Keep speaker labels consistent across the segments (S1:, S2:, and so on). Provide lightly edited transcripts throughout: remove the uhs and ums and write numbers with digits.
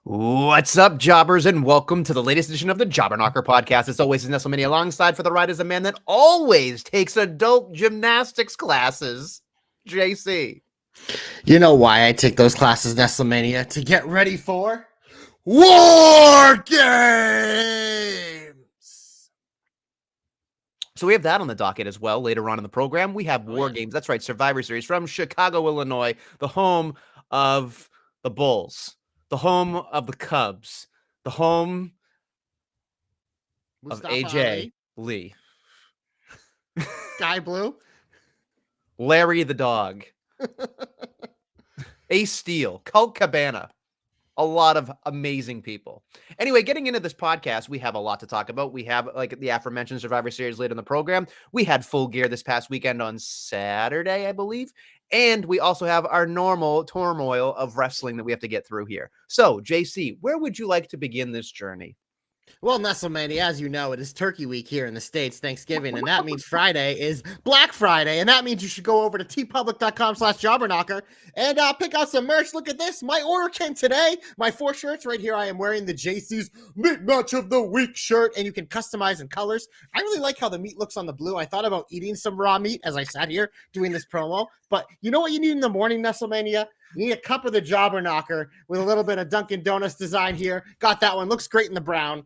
S1: What's up, jobbers, and welcome to the latest edition of the Jobber Knocker podcast. As always, is Nestlemania. Alongside for the ride is a man that always takes adult gymnastics classes, JC.
S2: You know why I take those classes, Nestlemania? To get ready for War Games!
S1: So we have that on the docket as well. Later on in the program, we have War Games. That's right, Survivor Series from Chicago, Illinois, the home of the Bulls. The home of the Cubs, the home of AJ Lee,
S2: Guy Blue,
S1: Larry the dog, Ace Steel, Colt Cabana, a lot of amazing people. Anyway, getting into this podcast, we have a lot to talk about. We have like the aforementioned Survivor Series later in the program. We had Full Gear this past weekend on Saturday, I believe. And we also have our normal turmoil of wrestling that we have to get through here. So, JC, where would you like to begin this journey?
S2: Well, Nestlemania, as you know, it is Turkey Week here in the States, Thanksgiving, and that means Friday is Black Friday, and that means you should go over to tpublic.com/jobberknocker and pick out some merch. Look at this. My order came today. My 4 shirts right here. I am wearing the JC's Meat Match of the Week shirt, and you can customize in colors. I really like how the meat looks on the blue. I thought about eating some raw meat as I sat here doing this promo, but you know what you need in the morning, Nestlemania? You need a cup of the Jobber Knocker with a little bit of Dunkin' Donuts design here. Got that one. Looks great in the brown.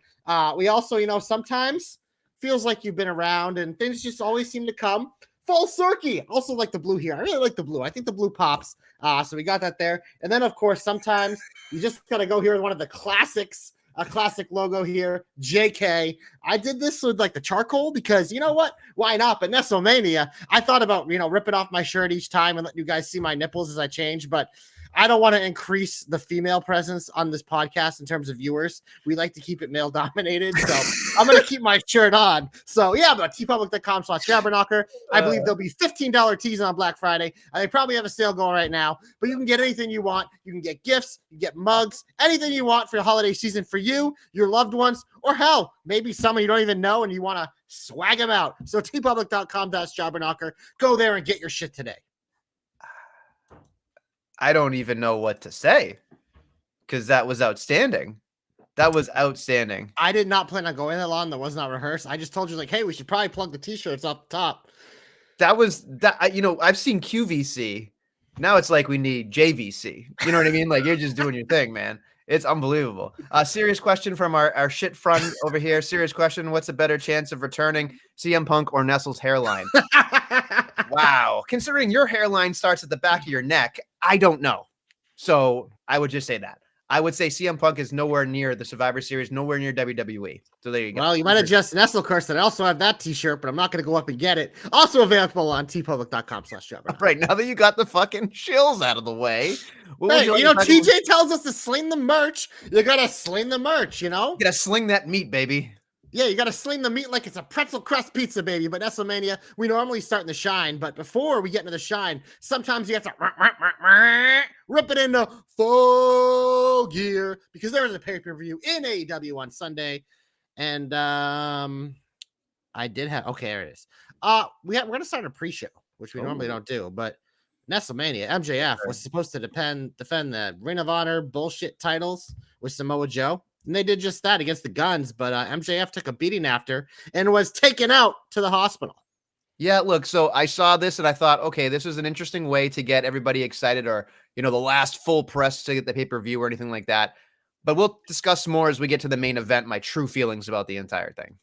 S2: We also, sometimes feels like you've been around and things just always seem to come full circle. Also like the blue here. I really like the blue. I think the blue pops. So we got that there. And then, of course, sometimes you just got to go here with one of the classics. A classic logo here, JK. I did this with like the charcoal because you know what? Why not? But Nestlemania, I thought about, ripping off my shirt each time and letting you guys see my nipples as I change, but I don't want to increase the female presence on this podcast in terms of viewers. We like to keep it male dominated. So I'm going to keep my shirt on. So yeah, but tpublic.com/jobberknocker. I believe there'll be $15 tees on Black Friday. They probably have a sale going right now, but you can get anything you want. You can get gifts, you can get mugs, anything you want for the holiday season for you, your loved ones, or hell, maybe someone you don't even know and you want to swag them out. So tpublic.com/jobberknocker. Go there and get your shit today.
S1: I don't even know what to say because that was outstanding. That was outstanding.
S2: I did not plan on going that long. That was not rehearsed. I just told you, like, hey, we should probably plug the t-shirts off the top.
S1: That was that. I've seen QVC. Now it's like we need JVC. You know what I mean? Like you're just doing your thing, man. It's unbelievable. Serious question from our shit friend over here. Serious question. What's a better chance of returning, CM Punk or Nestle's hairline? Wow. Considering your hairline starts at the back of your neck, I don't know. So I would just say that. I would say CM Punk is nowhere near the Survivor Series, nowhere near WWE. So there you go.
S2: Well, you might have just Nestle cursed that I also have that t-shirt, but I'm not going to go up and get it. Also available on tpublic.com/jobber.
S1: Right, now that you got the fucking shills out of the way.
S2: Hey, TJ tells us to sling the merch. You got to sling the merch, You got
S1: to sling that meat, baby.
S2: Yeah, you got to sling the meat like it's a pretzel crust pizza, baby. But Nestlemania, we normally start in the shine. But before we get into the shine, sometimes you have to rip it into Full Gear because there is a pay-per-view in AEW on Sunday. And I did have, okay, there it is. We're going to start a pre-show, which we normally don't do. But Nestlemania, MJF was supposed to defend the Ring of Honor bullshit titles with Samoa Joe. And they did just that against the Guns, but MJF took a beating after and was taken out to the hospital.
S1: Yeah, look, so I saw this and I thought, okay, this is an interesting way to get everybody excited or, the last full press to get the pay-per-view or anything like that. But we'll discuss more as we get to the main event, my true feelings about the entire thing.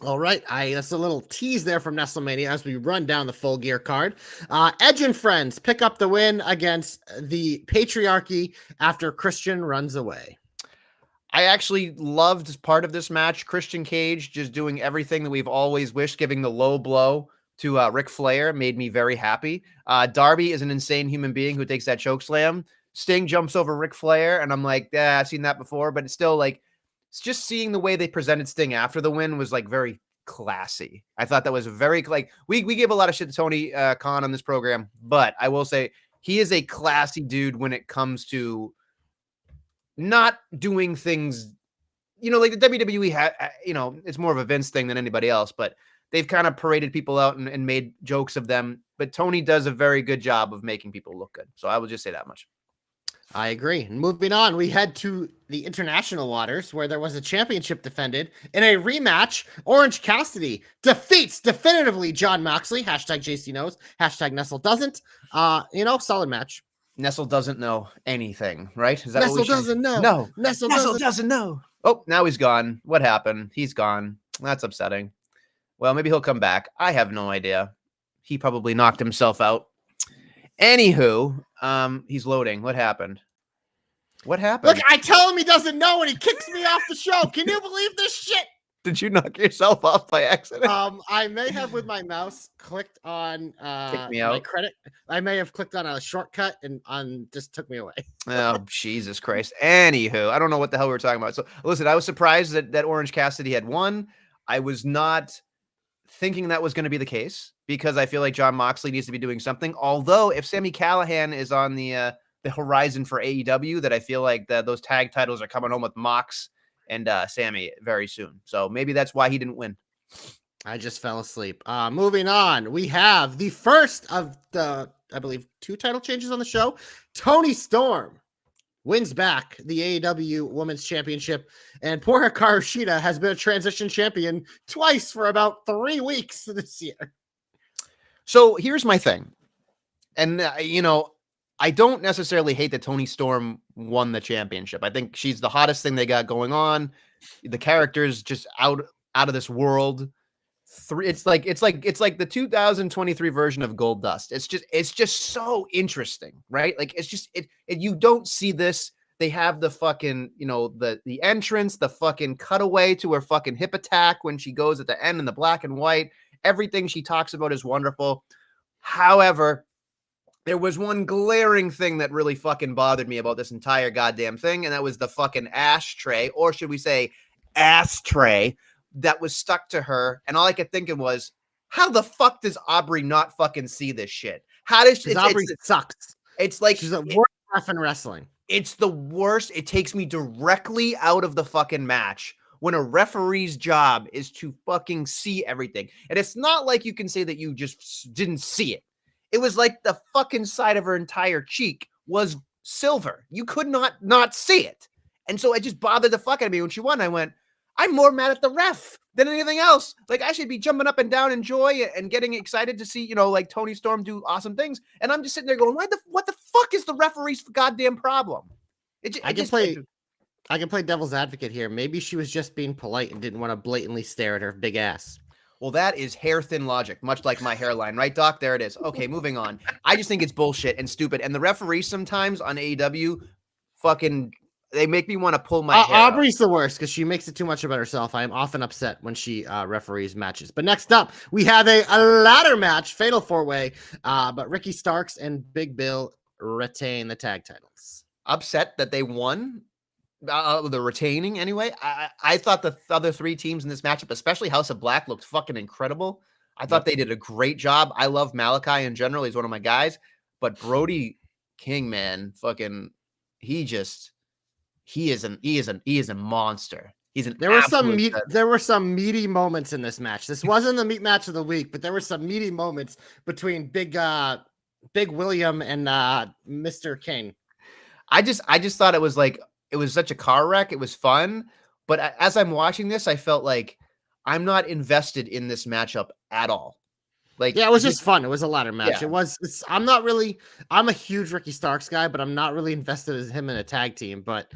S2: All right, that's a little tease there from Nestlemania as we run down the Full Gear card. Edge and Friends pick up the win against the Patriarchy after Christian runs away.
S1: I actually loved part of this match. Christian Cage just doing everything that we've always wished, giving the low blow to Ric Flair made me very happy. Darby is an insane human being who takes that choke slam. Sting jumps over Ric Flair, and I'm like, yeah, I've seen that before, but it's still like, it's just seeing the way they presented Sting after the win was like very classy. I thought that was very, like, we gave a lot of shit to Tony Khan on this program, but I will say he is a classy dude when it comes to not doing things, like the WWE had, it's more of a Vince thing than anybody else, but they've kind of paraded people out and made jokes of them. But Tony does a very good job of making people look good. So I will just say that much.
S2: I agree. And moving on, we head to the international waters where there was a championship defended in a rematch. Orange Cassidy defeats definitively Jon Moxley. Hashtag JC knows. Hashtag Nestle doesn't. Solid match.
S1: Nestle doesn't know anything, right? Is that
S2: Nestle doesn't know.
S1: No.
S2: Nestle
S1: doesn't know. Oh, now he's gone. What happened? He's gone. That's upsetting. Well, maybe he'll come back. I have no idea. He probably knocked himself out. Anywho, he's loading. What happened? What happened?
S2: Look, I tell him he doesn't know and he kicks me off the show. Can you believe this shit?
S1: Did you knock yourself off by accident?
S2: I may have with my mouse clicked on my credit. I may have clicked on a shortcut and just took me away.
S1: Oh, Jesus Christ. Anywho, I don't know what the hell we were talking about. So listen, I was surprised that Orange Cassidy had won. I was not thinking that was going to be the case because I feel like Jon Moxley needs to be doing something. Although if Sami Callihan is on the horizon for AEW, that I feel like those tag titles are coming home with Mox and Sammy very soon. So maybe that's why he didn't win.
S2: I just fell asleep. Moving on, we have the first of the, I believe, 2 title changes on the show. Toni Storm wins back the AEW Women's Championship, and poor Hikaru Shida has been a transition champion twice for about 3 weeks this year.
S1: So here's my thing. And, I don't necessarily hate that Toni Storm won the championship. I think she's the hottest thing they got going on. The character's just out of this world. It's like the 2023 version of Gold Dust. It's just so interesting, right? Like it's just you don't see this. They have the fucking, the entrance, the fucking cutaway to her fucking hip attack when she goes at the end in the black and white. Everything she talks about is wonderful. However, there was one glaring thing that really fucking bothered me about this entire goddamn thing, and that was the fucking ashtray, or should we say ass tray, that was stuck to her. And all I kept thinking was, how the fuck does Aubrey not fucking see this shit? How does
S2: Aubrey sucks?
S1: It's like
S2: she's the worst ref in wrestling.
S1: It's the worst. It takes me directly out of the fucking match when a referee's job is to fucking see everything. And it's not like you can say that you just didn't see it. It was like the fucking side of her entire cheek was silver. You could not see it. And so it just bothered the fuck out of me. When she won, I went, I'm more mad at the ref than anything else. Like, I should be jumping up and down in joy and getting excited to see, like Toni Storm do awesome things. And I'm just sitting there going, what the fuck is the referee's goddamn problem?
S2: I can play devil's advocate here. Maybe she was just being polite and didn't want to blatantly stare at her big ass.
S1: Well, that is hair thin logic, much like my hairline, right, Doc? There it is. Okay, moving on. I just think it's bullshit and stupid. And the referees sometimes on AEW fucking, they make me want to pull my hair
S2: Aubrey's the worst because she makes it too much about herself. I am often upset when she referees matches. But next up, we have a ladder match, fatal 4-way. But Ricky Starks and Big Bill retain the tag titles.
S1: Upset that they won? The retaining anyway. I thought the other 3 teams in this matchup, especially House of Black, looked fucking incredible. I thought they did a great job. I love Malachi in general. He's one of my guys. But Brody King, man, fucking, he is a monster.
S2: There were some meaty moments in this match. This wasn't the meat match of the week, but there were some meaty moments between Big William and Mr. King.
S1: I just thought it was like, it was such a car wreck. It was fun. But as I'm watching this, I felt like I'm not invested in this matchup at all. Like,
S2: yeah, it was just fun. It was a ladder match.
S1: Yeah.
S2: I'm a huge Ricky Starks guy, but I'm not really invested as him in a tag team. But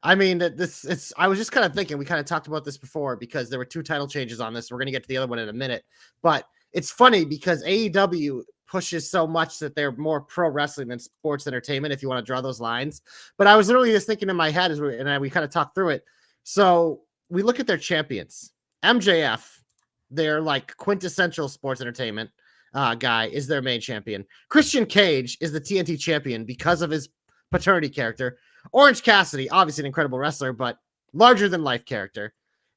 S2: I mean, I was just kind of thinking, we kind of talked about this before because there were 2 title changes on this. We're going to get to the other one in a minute, but it's funny because AEW pushes so much that they're more pro wrestling than sports entertainment, if you want to draw those lines. But I was literally just thinking in my head we kind of talked through it. So we look at their champions. MJF, their like quintessential sports entertainment guy, is their main champion. Christian Cage is the TNT champion because of his paternity character. Orange Cassidy, obviously an incredible wrestler, but larger than life character.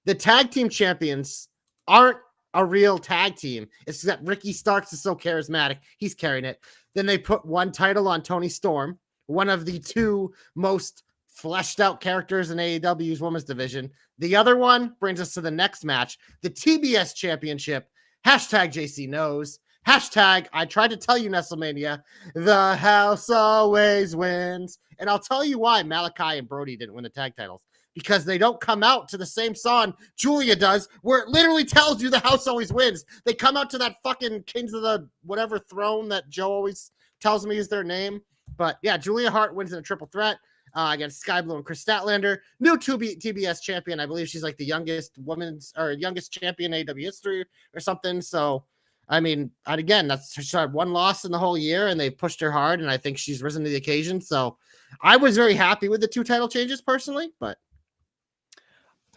S2: The tag team champions aren't a real tag team. It's that Ricky Starks is so charismatic. He's carrying it. Then they put one title on Tony Storm, one of the 2 most fleshed out characters in AEW's women's division. The other one brings us to the next match, the TBS championship. Hashtag JC knows. Hashtag, I tried to tell you, Nestlemania, the house always wins. And I'll tell you why Malachi and Brody didn't win the tag titles. Because they don't come out to the same song Julia does, where it literally tells you the house always wins. They come out to that fucking Kings of the whatever throne that Joe always tells me is their name. But yeah, Julia Hart wins in a triple threat against Sky Blue and Chris Statlander. New TBS champion. I believe she's like the youngest champion in AEW history or something. So, I mean, and again, she had 1 loss in the whole year, and they've pushed her hard, and I think she's risen to the occasion. So I was very happy with the 2 title changes personally, but.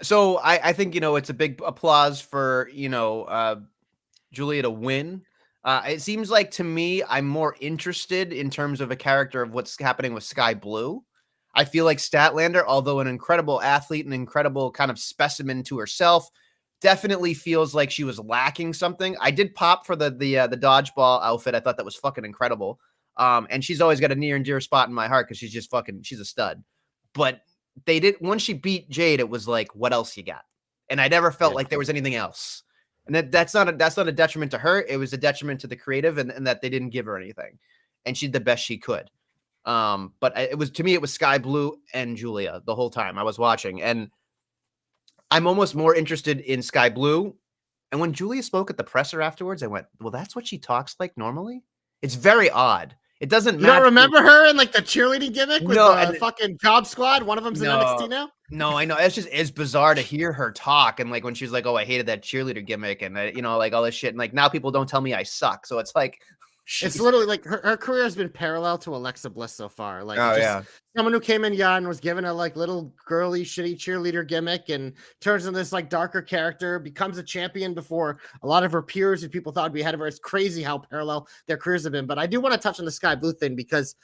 S1: So I think, it's a big applause for, Julia to win. It seems like to me, I'm more interested in terms of a character of what's happening with Sky Blue. I feel like Statlander, although an incredible athlete, an incredible kind of specimen to herself, definitely feels like she was lacking something. I did pop for the dodgeball outfit. I thought that was fucking incredible. And she's always got a near and dear spot in my heart because she's a stud. But once she beat Jade, it was like, what else you got? And I never felt like there was anything else. And that's not a detriment to her. It was a detriment to the creative and that they didn't give her anything. And she did the best she could. But it was Sky Blue and Julia the whole time I was watching. And I'm almost more interested in Sky Blue. And when Julia spoke at the presser afterwards, I went, well, that's what she talks like normally? It's very odd. It doesn't matter.
S2: You don't remember her in like the cheerleading gimmick with the fucking Job Squad? One of them's in NXT now?
S1: No, I know. It's bizarre to hear her talk. And like when she was like, oh, I hated that cheerleader gimmick and like all this shit. And like now people don't tell me I suck. So it's like,
S2: it's literally like her career has been parallel to Alexa Bliss so far. Like, someone who came in young, was given a like little girly, shitty cheerleader gimmick, and turns into this like darker character, becomes a champion before a lot of her peers who people thought would be ahead of her. It's crazy how parallel their careers have been. But I do want to touch on the Sky Blue thing because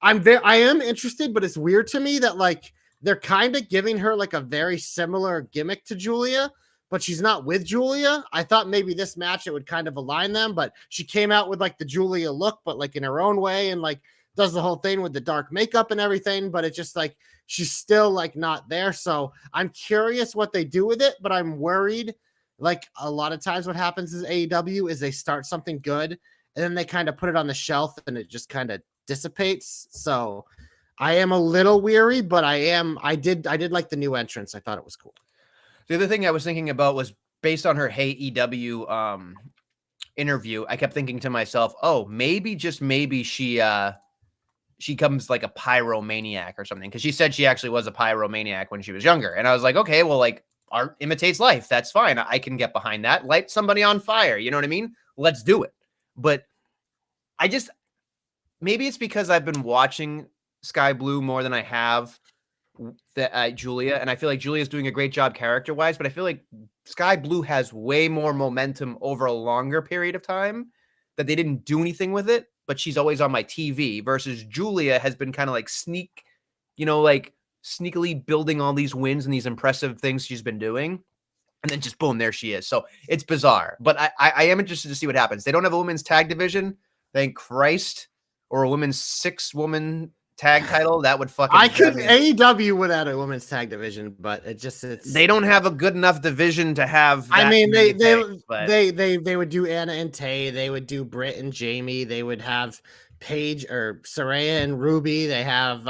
S2: I am interested, but it's weird to me that like they're kind of giving her like a very similar gimmick to Julia, but she's not with Julia. I thought maybe this match, it would kind of align them, but she came out with like the Julia look, but like in her own way, and like does the whole thing with the dark makeup and everything, but it's just like, she's still like not there. So I'm curious what they do with it, but I'm worried. Like a lot of times what happens is AEW is they start something good and then they kind of put it on the shelf and it just kind of dissipates. So I am a little weary, but I did like the new entrance. I thought it was cool.
S1: The other thing I was thinking about was based on her Hey EW interview. I kept thinking to myself, oh, maybe just maybe she comes like a pyromaniac or something. Cause she said she actually was a pyromaniac when she was younger. And I was like, okay, well, like art imitates life. That's fine. I can get behind that. Light somebody on fire. You know what I mean? Let's do it. But maybe it's because I've been watching Sky Blue more than I have Julia, and I feel like Julia's doing a great job character-wise, but I feel like Sky Blue has way more momentum over a longer period of time, that they didn't do anything with it, but she's always on my TV, versus Julia has been kind of like like sneakily building all these wins and these impressive things she's been doing, and then just boom, there she is. So it's bizarre, but I am interested to see what happens. They don't have a women's tag division, thank Christ, or a women's 6-woman tag title. That would fucking
S2: AEW would add a women's tag division, but
S1: they don't have a good enough division to have that.
S2: I mean, they would do Anna and Tay, they would do Britt and Jamie, they would have Paige or Saraya and Ruby. They have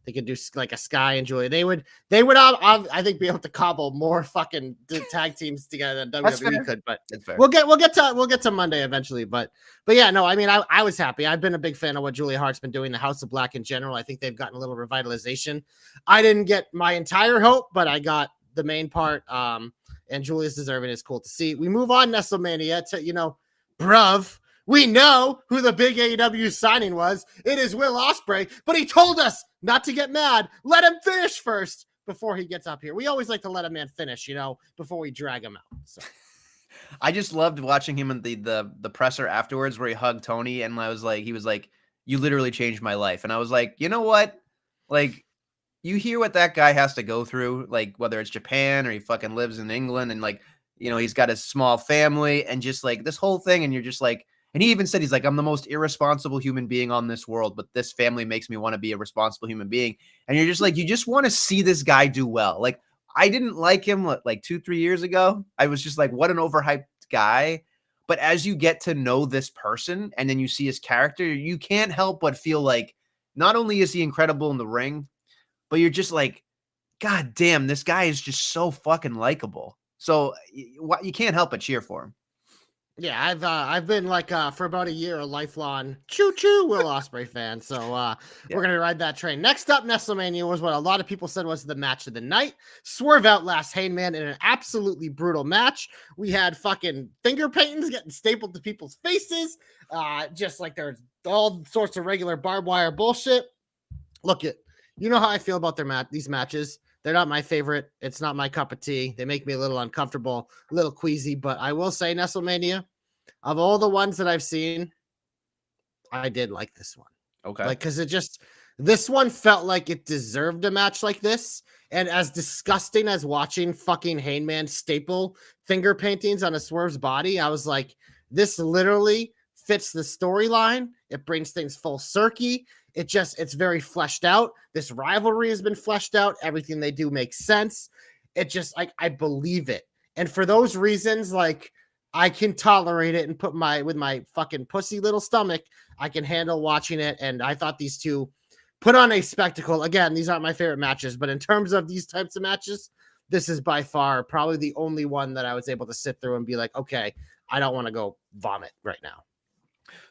S2: they could do like a Sky and Julia. They would I think be able to cobble more fucking tag teams together than WWE could. But we'll get to Monday eventually. But yeah, no, I mean I was happy. I've been a big fan of what Julia Hart's been doing. The House of Black in general. I think they've gotten a little revitalization. I didn't get my entire hope, but I got the main part. And Julia's deserving. It's cool to see. We move on, Nestlemania, to bruv. We know who the big AEW signing was. It is Will Ospreay, but he told us not to get mad. Let him finish first before he gets up here. We always like to let a man finish, before we drag him out. So
S1: I just loved watching him in the presser afterwards where he hugged Tony and he was like, you literally changed my life. And I was like, you know what? Like, you hear what that guy has to go through, like whether it's Japan or he fucking lives in England and he's got a small family and just like this whole thing. And you're just like, and he even said, he's like, I'm the most irresponsible human being on this world, but this family makes me want to be a responsible human being. And you're just like, you just want to see this guy do well. Like, I didn't like him like 2-3 years ago. I was just like, what an overhyped guy. But as you get to know this person and then you see his character, you can't help but feel like not only is he incredible in the ring, but you're just like, God damn, this guy is just so fucking likable. So you can't help but cheer for him.
S2: Yeah, I've been like for about a year a lifelong choo-choo Will Ospreay fan. So we're gonna ride that train. Next up, Nestlemania was what a lot of people said was the match of the night. Swerve outlasts Hangman in an absolutely brutal match. We had fucking finger paintings getting stapled to people's faces. Just like there's all sorts of regular barbed wire bullshit. Look it. You know how I feel about these matches. They're not my favorite. It's not my cup of tea. They make me a little uncomfortable, a little queasy. But I will say, Nestlemania, of all the ones that I've seen, I did like this one.
S1: Okay.
S2: Because this one felt like it deserved a match like this. And as disgusting as watching fucking Hangman staple finger paintings on a Swerve's body, I was like, this literally fits the storyline. It brings things full circle. It's very fleshed out. This rivalry has been fleshed out. Everything they do makes sense. It just I believe it. And for those reasons, like I can tolerate it and with my fucking pussy little stomach, I can handle watching it. And I thought these two put on a spectacle. Again, these aren't my favorite matches, but in terms of these types of matches, this is by far probably the only one that I was able to sit through and be like, okay, I don't want to go vomit right now.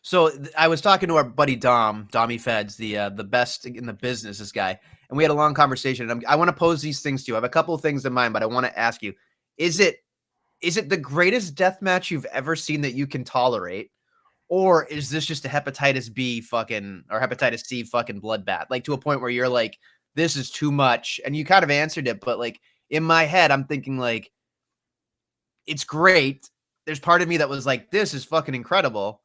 S1: So I was talking to our buddy Dommy Feds, the best in the business, this guy, and we had a long conversation. And I want to pose these things to you. I have a couple of things in mind, but I want to ask you: is it the greatest death match you've ever seen that you can tolerate, or is this just a hepatitis B fucking or hepatitis C fucking bloodbath? Like to a point where you're like, this is too much, and you kind of answered it, but like in my head, I'm thinking like, it's great. There's part of me that was like, this is fucking incredible.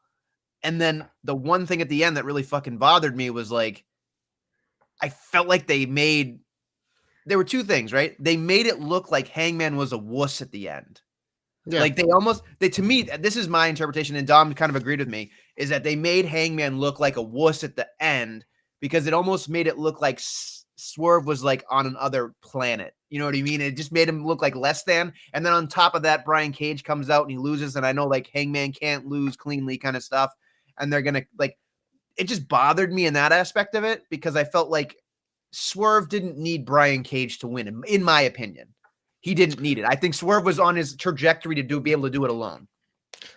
S1: And then the one thing at the end that really fucking bothered me was like, I felt like there were two things, right? They made it look like Hangman was a wuss at the end. Yeah. Like to me, this is my interpretation, and Dom kind of agreed with me, is that they made Hangman look like a wuss at the end because it almost made it look like Swerve was like on another planet. You know what I mean? It just made him look like less than. And then on top of that, Brian Cage comes out and he loses. And I know like Hangman can't lose cleanly kind of stuff. And they're going to like, it just bothered me in that aspect of it because I felt like Swerve didn't need Brian Cage to win, in my opinion. He didn't need it. I think Swerve was on his trajectory to be able to do it alone.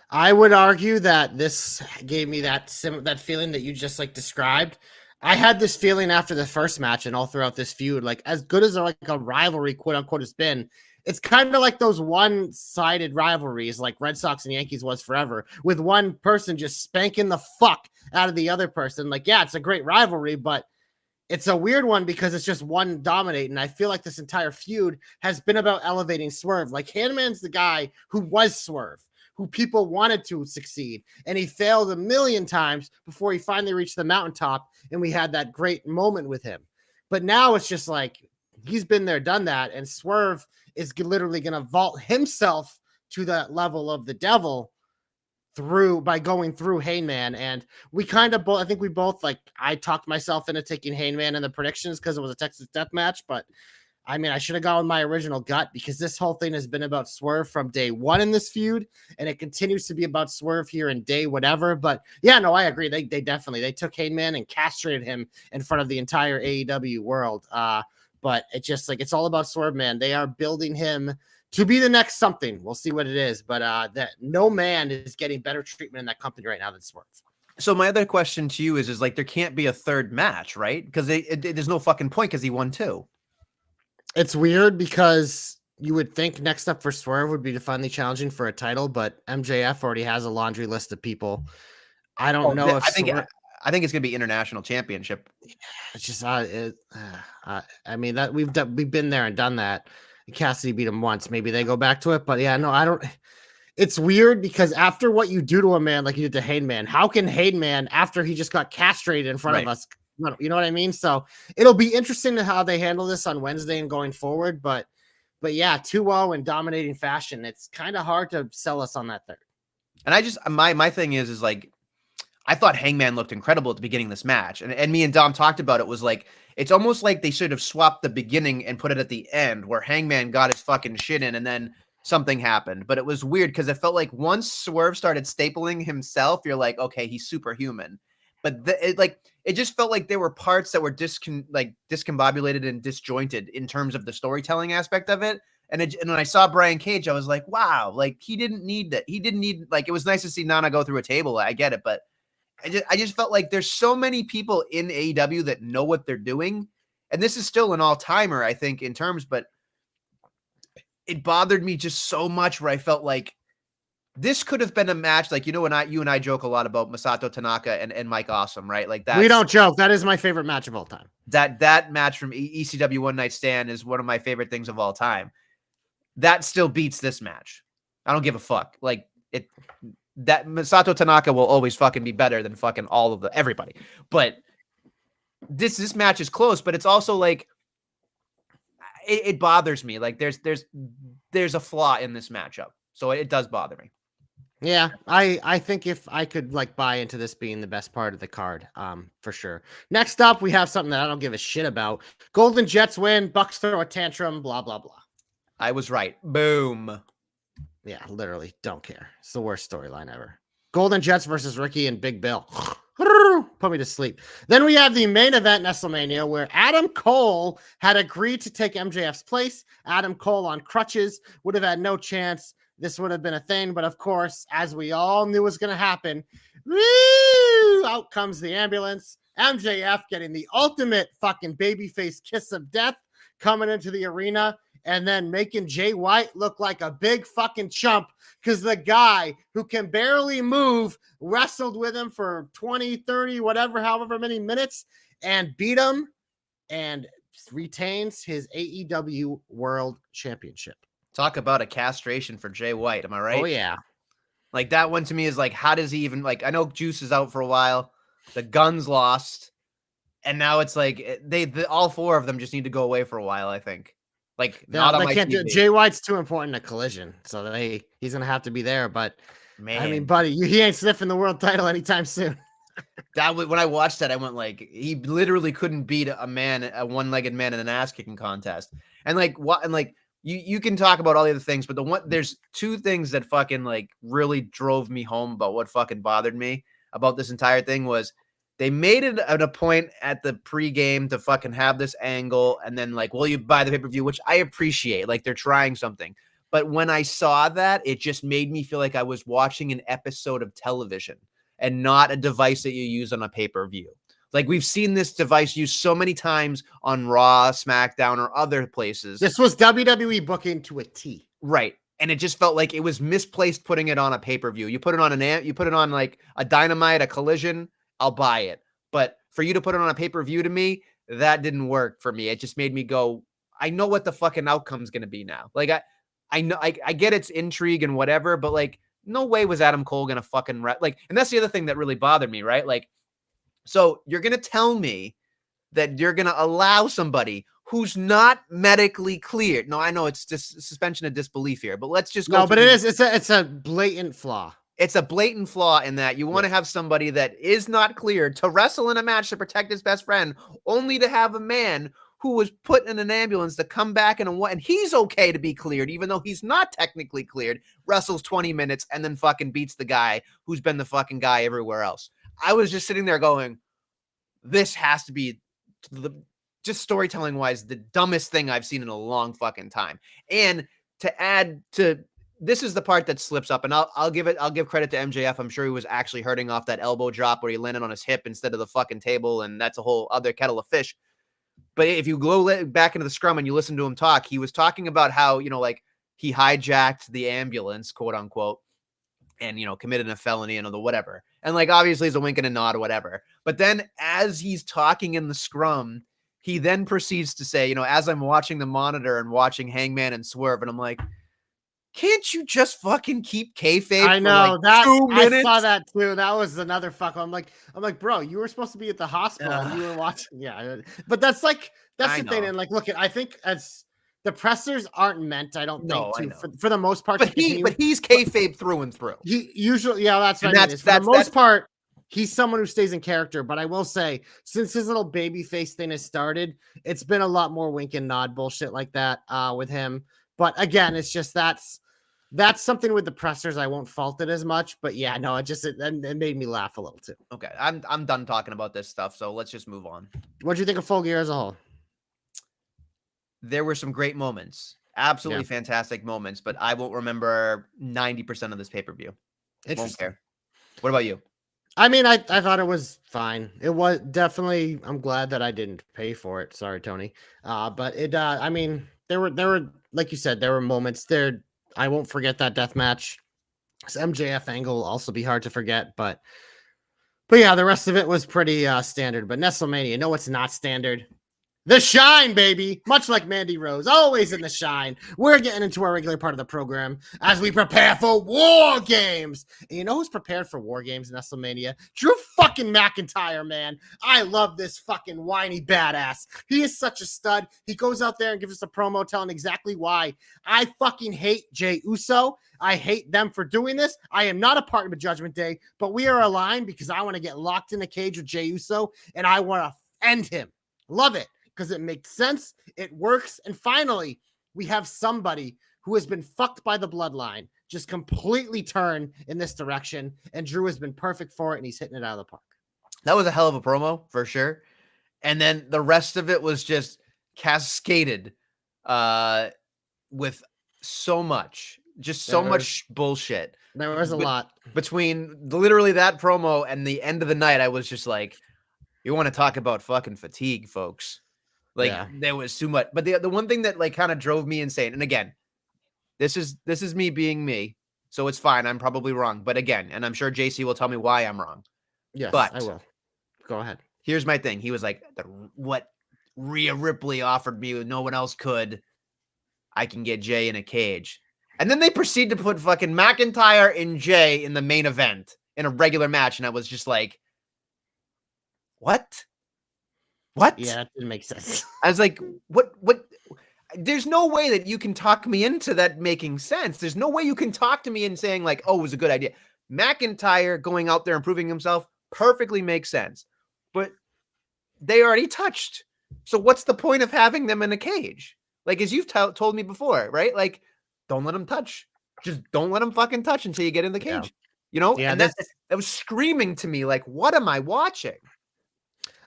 S2: I would argue that this gave me that feeling that you just like described. I had this feeling after the first match and all throughout this feud, like as good as like a rivalry, quote unquote, has been, it's kind of like those one-sided rivalries like Red Sox and Yankees was forever, with one person just spanking the fuck out of the other person. Like, yeah, it's a great rivalry, but it's a weird one because it's just one dominating. I feel like this entire feud has been about elevating Swerve. Like Hangman's the guy who was Swerve, who people wanted to succeed, and he failed a million times before he finally reached the mountaintop, and we had that great moment with him. But now it's just like he's been there, done that, and Swerve is literally going to vault himself to that level of the devil by going through Hangman. And we kind of both, I think we both, like, I talked myself into taking Hangman in the predictions because it was a Texas death match, but I mean, I should have gone with my original gut because this whole thing has been about Swerve from day one in this feud, and it continues to be about Swerve here in day whatever. But yeah, no, I agree. They definitely they took Hangman and castrated him in front of the entire AEW world. But it's just like it's all about Swerve, man. They are building him to be the next something. We'll see what it is, but that no man is getting better treatment in that company right now than Swerve.
S1: So my other question to you is like there can't be a third match, right? Because there's no fucking point because he won 2.
S2: It's weird because you would think next up for Swerve would be to finally challenging for a title, but MJF already has a laundry list of people. I don't know if
S1: I think it's gonna be international championship.
S2: it's just I mean that we've been there and done that. Cassidy beat him once. Maybe they go back to it, but yeah, no, I don't. It's weird because after what you do to a man like you did to Hangman, how can Hangman, after he just got castrated in front of us, you know what I mean? So it'll be interesting to how they handle this on Wednesday and going forward. But yeah, 2-0 in dominating fashion. It's kind of hard to sell us on that third.
S1: And I just my thing is like I thought Hangman looked incredible at the beginning of this match. And me and Dom talked about it was like it's almost like they should have swapped the beginning and put it at the end where Hangman got his fucking shit in and then something happened. But it was weird because it felt like once Swerve started stapling himself, you're like, okay, he's superhuman. But it just felt like there were parts that were discombobulated and disjointed in terms of the storytelling aspect of it. And when I saw Brian Cage, I was like, wow, like he didn't need that. He didn't need like it was nice to see Nana go through a table. I get it, but I just felt like there's so many people in AEW that know what they're doing. And this is still an all-timer, I think, in terms, but it bothered me just so much where I felt like this could have been a match. Like, you and I joke a lot about Masato Tanaka and Mike Awesome, right? Like that.
S2: We don't joke. That is my favorite match of all time.
S1: That match from ECW One Night Stand is one of my favorite things of all time. That still beats this match. I don't give a fuck. Like that Masato Tanaka will always fucking be better than fucking all of everybody. But this match is close, but it's also like it bothers me. Like there's a flaw in this matchup. So it does bother me.
S2: Yeah, I think if I could like buy into this being the best part of the card, for sure. Next up, we have something that I don't give a shit about. Golden Jets win, Bucks throw a tantrum, blah, blah, blah.
S1: I was right. Boom.
S2: Yeah, literally don't care. It's the worst storyline ever. Golden Jets versus Ricky and Big Bill. Put me to sleep. Then we have the main event, Nestlemania, where Adam Cole had agreed to take MJF's place. Adam Cole on crutches would have had no chance. This would have been a thing, but of course, as we all knew was going to happen, woo, out comes the ambulance. MJF getting the ultimate fucking babyface kiss of death coming into the arena and then making Jay White look like a big fucking chump because the guy who can barely move wrestled with him for 20, 30, whatever, however many minutes and beat him and retains his AEW World Championship.
S1: Talk about a castration for Jay White. Am I right?
S2: Oh, yeah.
S1: Like that one to me is like, how does he even like, I know Juice is out for a while. The Guns lost. And now it's like all 4 of them just need to go away for a while, I think. Like not on my TV.
S2: Jay White's too important to Collision. So he's going to have to be there. But
S1: man,
S2: I mean, buddy, he ain't sniffing the world title anytime soon.
S1: When I watched that, I went like, he literally couldn't beat a one-legged man in an ass-kicking contest. And like, what? And like, you can talk about all the other things, but there's 2 things that fucking like really drove me home about what fucking bothered me about this entire thing was they made it a point at the pregame to fucking have this angle and then like, will you buy the pay-per-view, which I appreciate, like they're trying something. But when I saw that, it just made me feel like I was watching an episode of television and not a device that you use on a pay-per-view. Like we've seen this device used so many times on Raw, SmackDown, or other places.
S2: This was WWE booking to a T.
S1: Right. And it just felt like it was misplaced putting it on a pay-per-view. You put it on you put it on like a Dynamite, a Collision, I'll buy it. But for you to put it on a pay-per-view to me, that didn't work for me. It just made me go, I know what the fucking outcome's going to be now. Like I know I get it's intrigue and whatever, but like no way was Adam Cole going to fucking like, and that's the other thing that really bothered me, right? Like, so you're going to tell me that you're going to allow somebody who's not medically cleared. No, I know it's just suspension of disbelief here, but let's just go.
S2: No, but it's a blatant flaw.
S1: It's a blatant flaw in that you want to have somebody that is not cleared to wrestle in a match to protect his best friend, only to have a man who was put in an ambulance to come back and he's okay to be cleared, even though he's not technically cleared, wrestles 20 minutes and then fucking beats the guy who's been the fucking guy everywhere else. I was just sitting there going, this has to be just storytelling wise, the dumbest thing I've seen in a long fucking time. And to add to, this is the part that slips up, and I'll give credit to MJF. I'm sure he was actually hurting off that elbow drop where he landed on his hip instead of the fucking table, and that's a whole other kettle of fish. But if you go back into the scrum and you listen to him talk, he was talking about how, like he hijacked the ambulance, quote unquote, and, committed a felony and the whatever. And like, obviously it's a wink and a nod or whatever. But then as he's talking in the scrum, he then proceeds to say, as I'm watching the monitor and watching Hangman and Swerve, and I'm like, can't you just fucking keep kayfabe?
S2: I know
S1: for like 2 minutes?
S2: I saw that too. That was another fuck. I'm like, bro, you were supposed to be at the hospital. And you were watching. Yeah, but that's the thing. And like, look, I think as the pressers aren't meant, I don't think to, for the most part. But
S1: he's kayfabe through and through.
S2: He usually, yeah, that's what I mean. For the most part, he's someone who stays in character. But I will say, since his little baby face thing has started, it's been a lot more wink and nod bullshit like that with him. But again, it's just that's something with the pressers. I won't fault it as much, but yeah, no, it made me laugh a little too.
S1: Okay, I'm done talking about this stuff, so let's just move on.
S2: What do you think of Full Gear as a whole?
S1: There were some great moments, absolutely fantastic moments, but I won't remember 90% of this pay-per-view. Won't care. What about you?
S2: I mean, I thought it was fine. It was definitely. I'm glad that I didn't pay for it. Sorry, Tony. But it. I mean, there were like you said, there were moments there. I won't forget that death match. This MJF angle will also be hard to forget, but yeah, the rest of it was pretty standard. But Nestlemania, no, it's not standard. The shine, baby. Much like Mandy Rose, always in the shine. We're getting into our regular part of the program as we prepare for War Games. And you know who's prepared for War Games in Nestlemania? Drew fucking McIntyre, man. I love this fucking whiny badass. He is such a stud. He goes out there and gives us a promo telling exactly why I fucking hate Jey Uso. I hate them for doing this. I am not a part of Judgment Day, but we are aligned because I want to get locked in a cage with Jey Uso and I want to end him. Love it. Because it makes sense, it works, and finally, we have somebody who has been fucked by the bloodline just completely turn in this direction, and Drew has been perfect for it, and he's hitting it out of the park.
S1: That was a hell of a promo, for sure. And then the rest of it was just cascaded with so much bullshit.
S2: There was a lot.
S1: Between literally that promo and the end of the night, I was just like, you want to talk about fucking fatigue, folks. Like there was too much, but the one thing that like kind of drove me insane, and again, this is me being me, so it's fine. I'm probably wrong, but again, and I'm sure JC will tell me why I'm wrong.
S2: Yes,
S1: but
S2: I will. Go ahead.
S1: Here's my thing. He was like, what Rhea Ripley offered me, no one else could. I can get Jay in a cage, and then they proceed to put fucking McIntyre and Jay in the main event in a regular match, and I was just like, what? What?
S2: Yeah, that didn't make sense.
S1: I was like, what? There's no way that you can talk me into that making sense. There's no way you can talk to me and saying like, oh, it was a good idea. McIntyre going out there and proving himself perfectly makes sense. But they already touched. So what's the point of having them in a cage? Like, as you've told me before, right? Like, don't let them touch. Just don't let them fucking touch until you get in the cage.
S2: Yeah.
S1: And that was screaming to me like, what am I watching?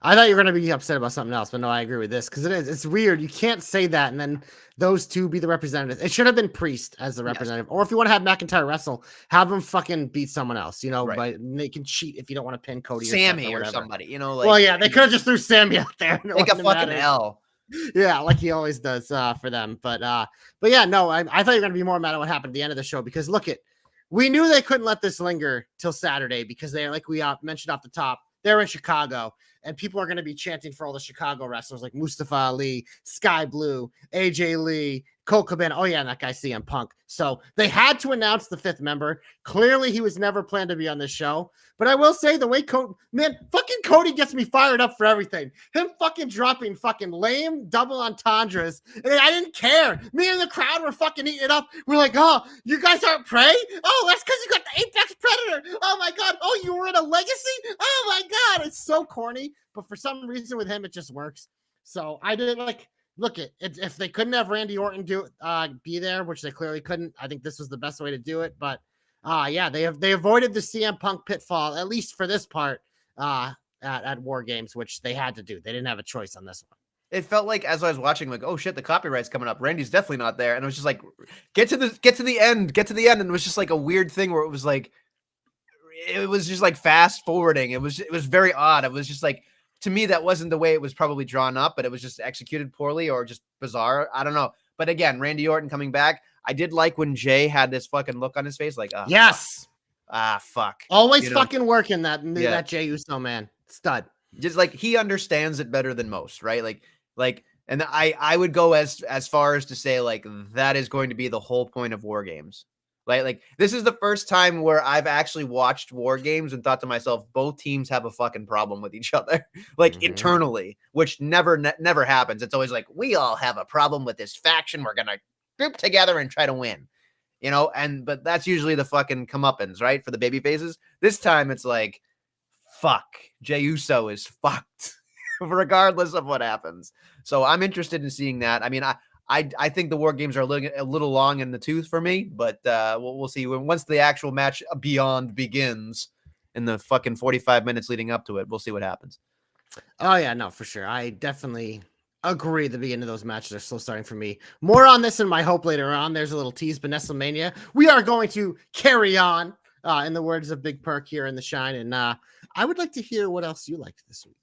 S2: I thought you were going to be upset about something else, but no, I agree with this because it's weird. You can't say that and then those two be the representatives. It should have been Priest as the representative, or if you want to have McIntyre wrestle, have him fucking beat someone else, but they can cheat if you don't want to pin Cody
S1: Sammy or somebody, like,
S2: well, yeah, they could have just threw Sammy out there.
S1: Like a fucking L.
S2: Yeah, like he always does for them. But yeah, no, I thought you were going to be more mad at what happened at the end of the show because we knew they couldn't let this linger till Saturday because they're like we mentioned off the top, they're in Chicago. And people are going to be chanting for all the Chicago wrestlers like Mustafa Ali, Sky Blue, AJ Lee, Cole Cabana. Oh, yeah, and that guy CM Punk. So they had to announce the fifth member. Clearly, he was never planned to be on this show. But I will say the way fucking Cody gets me fired up for everything. Him fucking dropping fucking lame double entendres. And I didn't care. Me and the crowd were fucking eating it up. We're like, oh, you guys aren't Prey? Oh, that's because you got the Apex Predator. Oh, my God. Oh, you were in a Legacy? Oh, my God. It's so corny. But for some reason with him, it just works. So I didn't look at it. If they couldn't have Randy Orton be there, which they clearly couldn't, I think this was the best way to do it. But yeah, they avoided the CM Punk pitfall, at least for this part, at War Games, which they had to do. They didn't have a choice on this one.
S1: It felt like as I was watching, like, oh shit, the copyright's coming up. Randy's definitely not there. And it was just like, get to the end. And it was just like a weird thing where it was just like fast forwarding. It was very odd. It was just like, to me, that wasn't the way it was probably drawn up, but it was just executed poorly or just bizarre. I don't know. But again, Randy Orton coming back. I did like when Jay had this fucking look on his face, like,
S2: yes.
S1: Fuck.
S2: Always fucking working that Jey Uso, man. Stud.
S1: Just like he understands it better than most, right? Like, and I would go as far as to say, like, that is going to be the whole point of War Games. Like this is the first time where I've actually watched War Games and thought to myself, both teams have a fucking problem with each other, like internally, which never happens. It's always like, we all have a problem with this faction. We're going to group together and try to win, but that's usually the fucking comeuppance, right? For the baby faces. This time it's like, fuck, Jey Uso is fucked regardless of what happens. So I'm interested in seeing that. I mean, I think the War Games are a little long in the tooth for me, but we'll see once the actual match Beyond begins in the fucking 45 minutes leading up to it. We'll see what happens.
S2: Oh yeah, no, for sure. I definitely agree. The beginning of those matches are slow starting for me. More on this in my hope later on. There's a little tease, but Nestlemania, we are going to carry on. In the words of Big Perk here in the Shine, and I would like to hear what else you liked this week.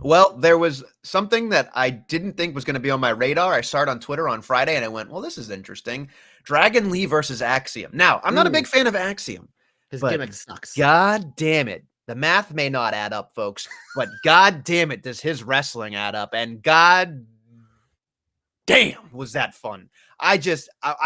S1: Well, there was something that I didn't think was going to be on my radar. I saw it on Twitter on Friday, and I went, well, this is interesting. Dragon Lee versus Axiom. Now, I'm not a big fan of Axiom.
S2: His gimmick sucks.
S1: God damn it. The math may not add up, folks, but god damn it, does his wrestling add up. And god damn, was that fun. I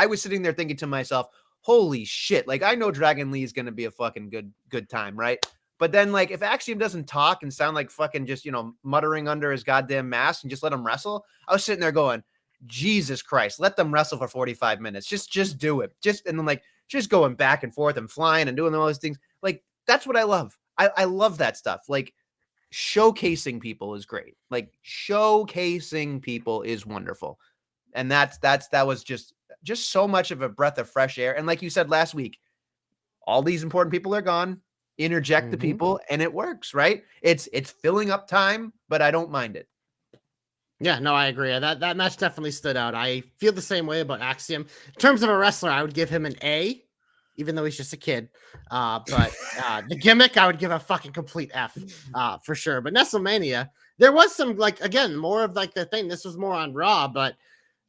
S1: was sitting there thinking to myself, holy shit. Like, I know Dragon Lee is going to be a fucking good time, right? But then, like, if Axiom doesn't talk and sound like fucking just, muttering under his goddamn mask and just let him wrestle, I was sitting there going, Jesus Christ, let them wrestle for 45 minutes. Just do it. And then, like, just going back and forth and flying and doing all those things. Like, that's what I love. I love that stuff. Like, showcasing people is great. Like, showcasing people is wonderful. And that was just so much of a breath of fresh air. And like you said last week, all these important people are gone. Interject the people, and it works, right? It's filling up time, but I don't mind it.
S2: Yeah, no, I agree. That match definitely stood out. I feel the same way about Axiom. In terms of a wrestler, I would give him an A, even though he's just a kid. But the gimmick, I would give a fucking complete F, for sure. But Nestlemania, there was some, like, again, more of like the thing. This was more on Raw, but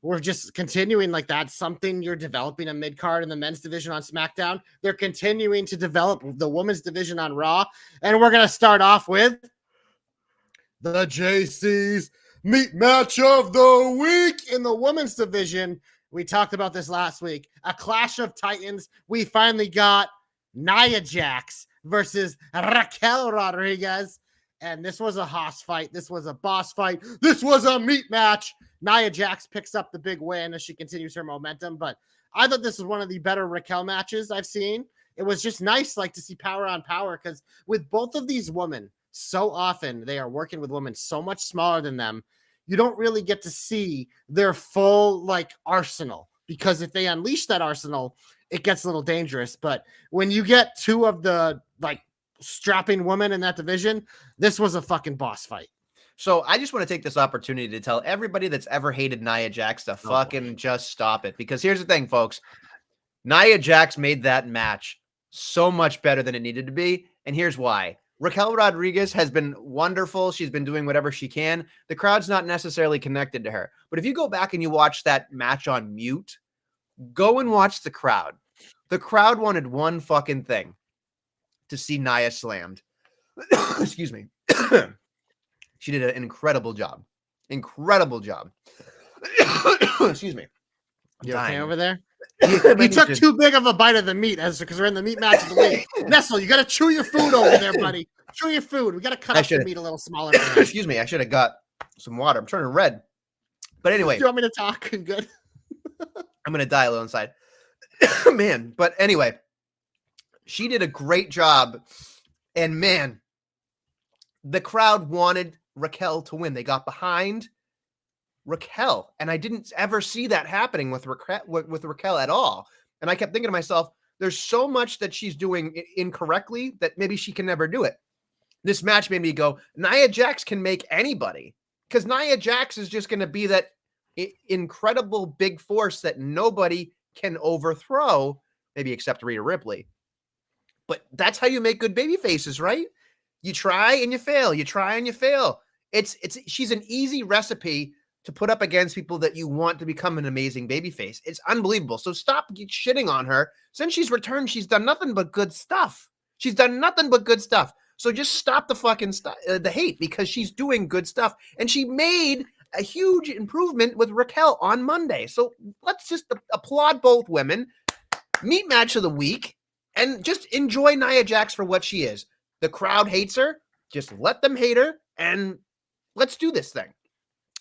S2: we're just continuing like that's something you're developing a mid card in the men's division on SmackDown. They're continuing to develop the women's division on Raw. And we're going to start off with the JC's meat match of the week in the women's division. We talked about this last week. A clash of titans. We finally got Nia Jax versus Raquel Rodriguez. And this was a Haas fight. This was a boss fight. This was a meat match. Nia Jax picks up the big win as she continues her momentum. But I thought this was one of the better Raquel matches I've seen. It was just nice, like, to see power on power, because with both of these women, so often they are working with women so much smaller than them. You don't really get to see their full, like, arsenal, because if they unleash that arsenal, it gets a little dangerous. But when you get two of the, like, strapping women in that division, this was a fucking boss fight.
S1: So I just want to take this opportunity to tell everybody that's ever hated Nia Jax to fucking just stop it. Because here's the thing, folks. Nia Jax made that match so much better than it needed to be. And here's why. Raquel Rodriguez has been wonderful. She's been doing whatever she can. The crowd's not necessarily connected to her. But if you go back and you watch that match on mute, go and watch the crowd. The crowd wanted one fucking thing: to see Nia slammed. Excuse me. She did an incredible job. Incredible job. Excuse me.
S2: You okay over there? You took too big of a bite of the meat because we're in the meat match of the week. Nestle, you got to chew your food over there, buddy. Chew your food. We got to cut up the meat a little smaller.
S1: Excuse me. I should have got some water. I'm turning red. But anyway.
S2: Do you want me to talk? Good.
S1: I'm going to die a little inside. Man. But anyway, she did a great job. And man, the crowd wanted Raquel to win. They got behind Raquel. And I didn't ever see that happening with Raquel at all. And I kept thinking to myself, there's so much that she's doing incorrectly that maybe she can never do it. This match made me go, Nia Jax can make anybody, because Nia Jax is just going to be that incredible big force that nobody can overthrow, maybe except Rhea Ripley. But that's how you make good baby faces, right? You try and you fail. You try and you fail. She's an easy recipe to put up against people that you want to become an amazing baby face. It's unbelievable. So stop shitting on her. Since she's returned, she's done nothing but good stuff. She's done nothing but good stuff. So just stop the fucking the hate, because she's doing good stuff. And she made a huge improvement with Raquel on Monday. So let's just applaud both women. Meat match of the week. And just enjoy Nia Jax for what she is. The crowd hates her. Just let them hate her. And let's do this thing.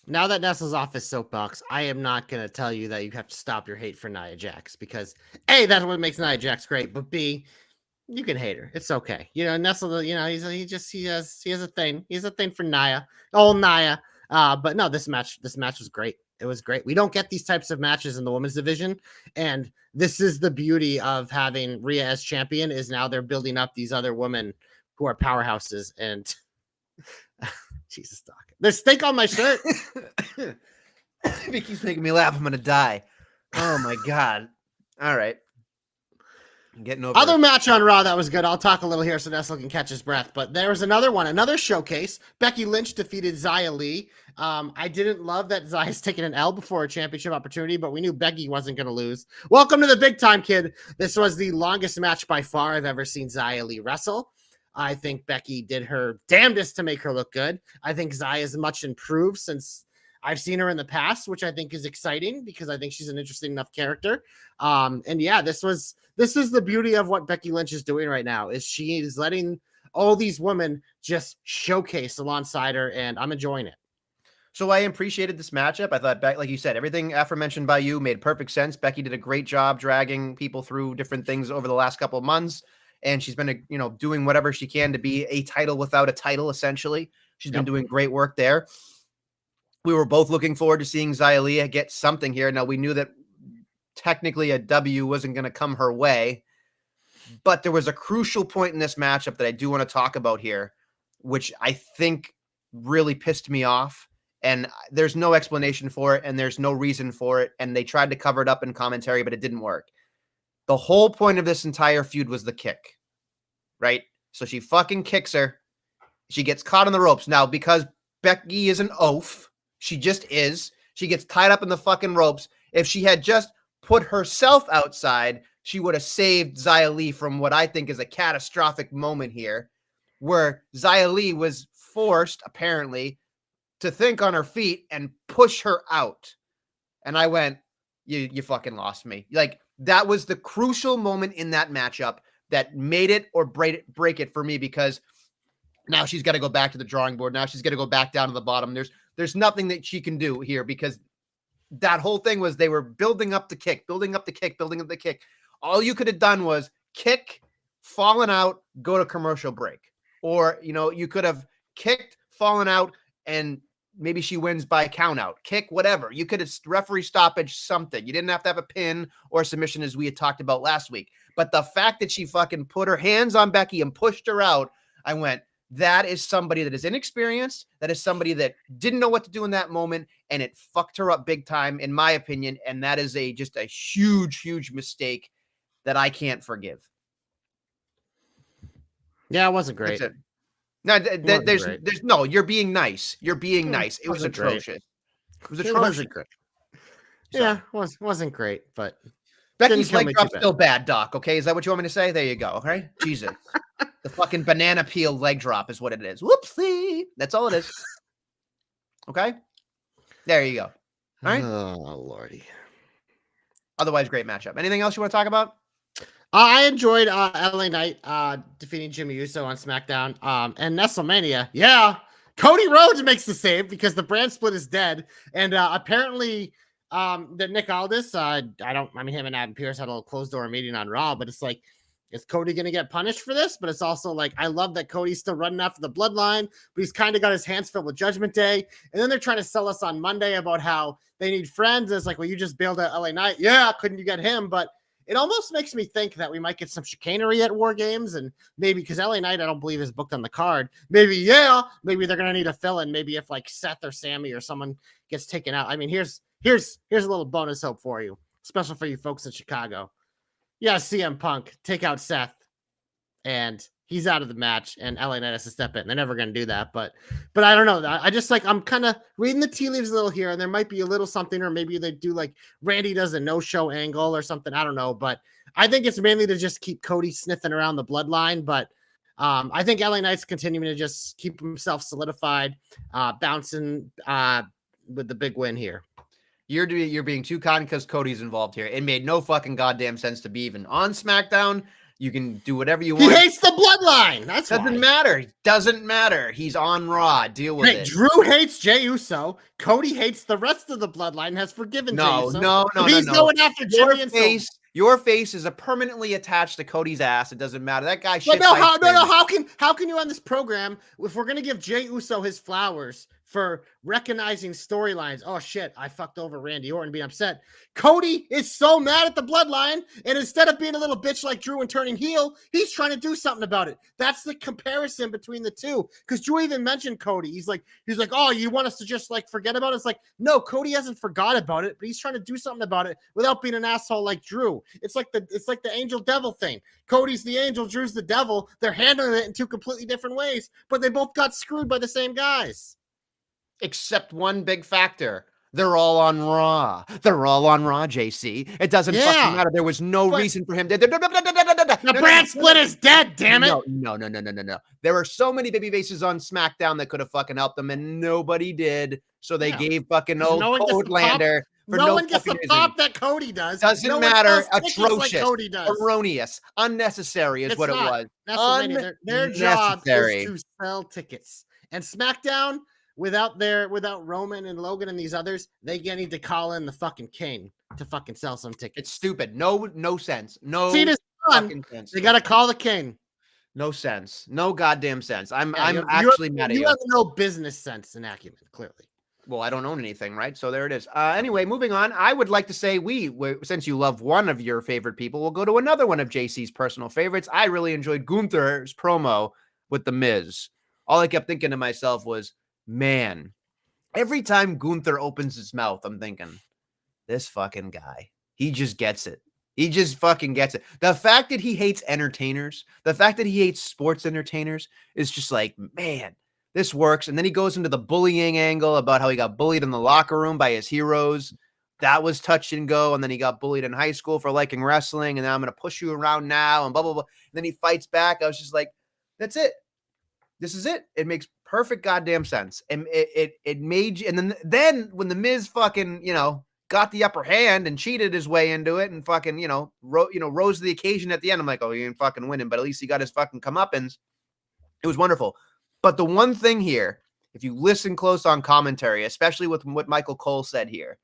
S2: Now that Nestle's off his soapbox, I am not going to tell you that you have to stop your hate for Nia Jax, because A, that's what makes Nia Jax great, but B, you can hate her. It's okay. You know, Nestle, you know, he has a thing. He has a thing for Nia. Oh, Nia. But no, this match was great. It was great. We don't get these types of matches in the women's division, and this is the beauty of having Rhea as champion, is now they're building up these other women who are powerhouses. And Jesus, Doc, there's steak on my shirt.
S1: If it keeps making me laugh, I'm gonna die. Oh my god. All right. I'm getting over
S2: Other match on Raw that was good. I'll talk a little here so Nestle can catch his breath. But there was another one, another showcase. Becky Lynch defeated Xia Li. I didn't love that Xia's taking an L before a championship opportunity, but we knew Becky wasn't going to lose. Welcome to the big time, kid. This was the longest match by far I've ever seen Xia Li wrestle. I think Becky did her damnedest to make her look good. I think Xia is much improved since I've seen her in the past, which I think is exciting because I think she's an interesting enough character. And yeah, this is the beauty of what Becky Lynch is doing right now, is she is letting all these women just showcase alongside her, and I'm enjoying it.
S1: So I appreciated this matchup. I thought, like you said, everything aforementioned by you made perfect sense. Becky did a great job dragging people through different things over the last couple of months, and she's been, doing whatever she can to be a title without a title, essentially. She's been doing great work there. We were both looking forward to seeing Xia Li get something here. Now, we knew that technically a W wasn't going to come her way, but there was a crucial point in this matchup that I do want to talk about here, which I think really pissed me off. And there's no explanation for it, and there's no reason for it. And they tried to cover it up in commentary, but it didn't work. The whole point of this entire feud was the kick, right? So she fucking kicks her. She gets caught on the ropes. Now, because Becky is an oaf, she just is. She gets tied up in the fucking ropes. If she had just put herself outside, she would have saved Xia Li from what I think is a catastrophic moment here, where Xia Li was forced, apparently, to think on her feet and push her out. And I went, you fucking lost me. Like, that was the crucial moment in that matchup that made it or break it for me, because now she's got to go back to the drawing board. Now she's got to go back down to the bottom. There's nothing that she can do here, because that whole thing was they were building up the kick, building up the kick, building up the kick. All you could have done was kick, fallen out, go to commercial break. Or, you could have kicked, fallen out, and maybe she wins by count out, kick, whatever. You could have referee stoppage, something. You didn't have to have a pin or submission, as we had talked about last week. But the fact that she fucking put her hands on Becky and pushed her out, I went, that is somebody that is inexperienced. That is somebody that didn't know what to do in that moment, and it fucked her up big time, in my opinion. And that is just a huge, huge mistake that I can't forgive.
S2: Yeah, it wasn't great.
S1: That's it. No, there's no, you're being nice. You're being nice. It was atrocious. It was atrocious.
S2: It wasn't great. Yeah, wasn't great, but
S1: Becky's leg drop's still bad, Doc. Okay, is that what you want me to say? There you go. Okay, Jesus, the fucking banana peel leg drop is what it is. Whoopsie, that's all it is. Okay, there you go. All right.
S2: Oh Lordy.
S1: Otherwise, great matchup. Anything else you want to talk about?
S2: I enjoyed LA Knight defeating Jimmy Uso on SmackDown. And Nestlemania, yeah, Cody Rhodes makes the save because the brand split is dead. And apparently, that Nick Aldis, him and Adam Pearce had a little closed door meeting on Raw, but it's like, is Cody going to get punished for this? But it's also like, I love that Cody's still running after the bloodline, but he's kind of got his hands filled with Judgment Day. And then they're trying to sell us on Monday about how they need friends. It's like, well, you just bailed out LA Knight. Yeah, couldn't you get him? But it almost makes me think that we might get some chicanery at War Games, and maybe because LA Knight, I don't believe is booked on the card. Maybe they're gonna need a fill-in. Maybe if like Seth or Sammy or someone gets taken out. I mean, here's a little bonus hope for you, special for you folks in Chicago. Yeah, CM Punk take out Seth, and he's out of the match, and LA Knight has to step in. They're never going to do that, but I don't know. I just like, I'm kind of reading the tea leaves a little here, and there might be a little something, or maybe they do like Randy does a no-show angle or something. I don't know, but I think it's mainly to just keep Cody sniffing around the bloodline. But I think LA Knight's continuing to just keep himself solidified, bouncing with the big win here.
S1: You're being too kind because Cody's involved here. It made no fucking goddamn sense to be even on SmackDown. You can do whatever you want.
S2: He hates the bloodline. That's
S1: doesn't matter. Doesn't matter. He's on Raw. Deal with it.
S2: Drew hates Jey Uso. Cody hates the rest of the bloodline and has forgiven Jey Uso.
S1: No.
S2: He's going after Jimmy and
S1: face. Your face is permanently attached to Cody's ass. It doesn't matter. That guy shit.
S2: How can you on this program, if we're gonna give Jey Uso his flowers for recognizing storylines? Oh shit, I fucked over Randy Orton, being upset. Cody is so mad at the bloodline, and instead of being a little bitch like Drew and turning heel, he's trying to do something about it. That's the comparison between the two. Because Drew even mentioned Cody. He's like, oh, you want us to just like forget about it? It's like, no, Cody hasn't forgot about it, but he's trying to do something about it without being an asshole like Drew. It's like the angel devil thing. Cody's the angel, Drew's the devil. They're handling it in two completely different ways, but they both got screwed by the same guys.
S1: Except one big factor. They're all on Raw. They're all on Raw, JC. It doesn't fucking matter. There was no reason for him to...
S2: The brand split is dead, damn it.
S1: No. There were so many baby faces on SmackDown that could have fucking helped them, and nobody did. So they gave fucking old Coldlander...
S2: No one gets the pop that Cody does.
S1: Doesn't matter. Atrocious, like erroneous, unnecessary is what it was.
S2: Their job is to sell tickets. And SmackDown, without Roman and Logan and these others, they need to call in the fucking king to fucking sell some tickets.
S1: It's stupid. No sense. No
S2: fucking sense. They got to call the king.
S1: No sense. No goddamn sense. I'm actually mad at you.
S2: You have no business sense and acumen, clearly.
S1: Well, I don't own anything, right? So there it is. Anyway, moving on. I would like to say since you love one of your favorite people, we'll go to another one of JC's personal favorites. I really enjoyed Gunther's promo with The Miz. All I kept thinking to myself was, man, every time Gunther opens his mouth, I'm thinking, this fucking guy, he just gets it. He just fucking gets it. The fact that he hates entertainers, the fact that he hates sports entertainers is just like, man, this works. And then he goes into the bullying angle about how he got bullied in the locker room by his heroes. That was touch and go. And then he got bullied in high school for liking wrestling. And now I'm going to push you around now and blah, blah, blah. And then he fights back. I was just like, that's it. This is it. It makes perfect goddamn sense. And it made you. And then when the Miz fucking, got the upper hand and cheated his way into it and fucking, rose to the occasion at the end. I'm like, oh, he ain't fucking winning, but at least he got his fucking comeuppance. It was wonderful. But the one thing here, if you listen close on commentary, especially with what Michael Cole said here,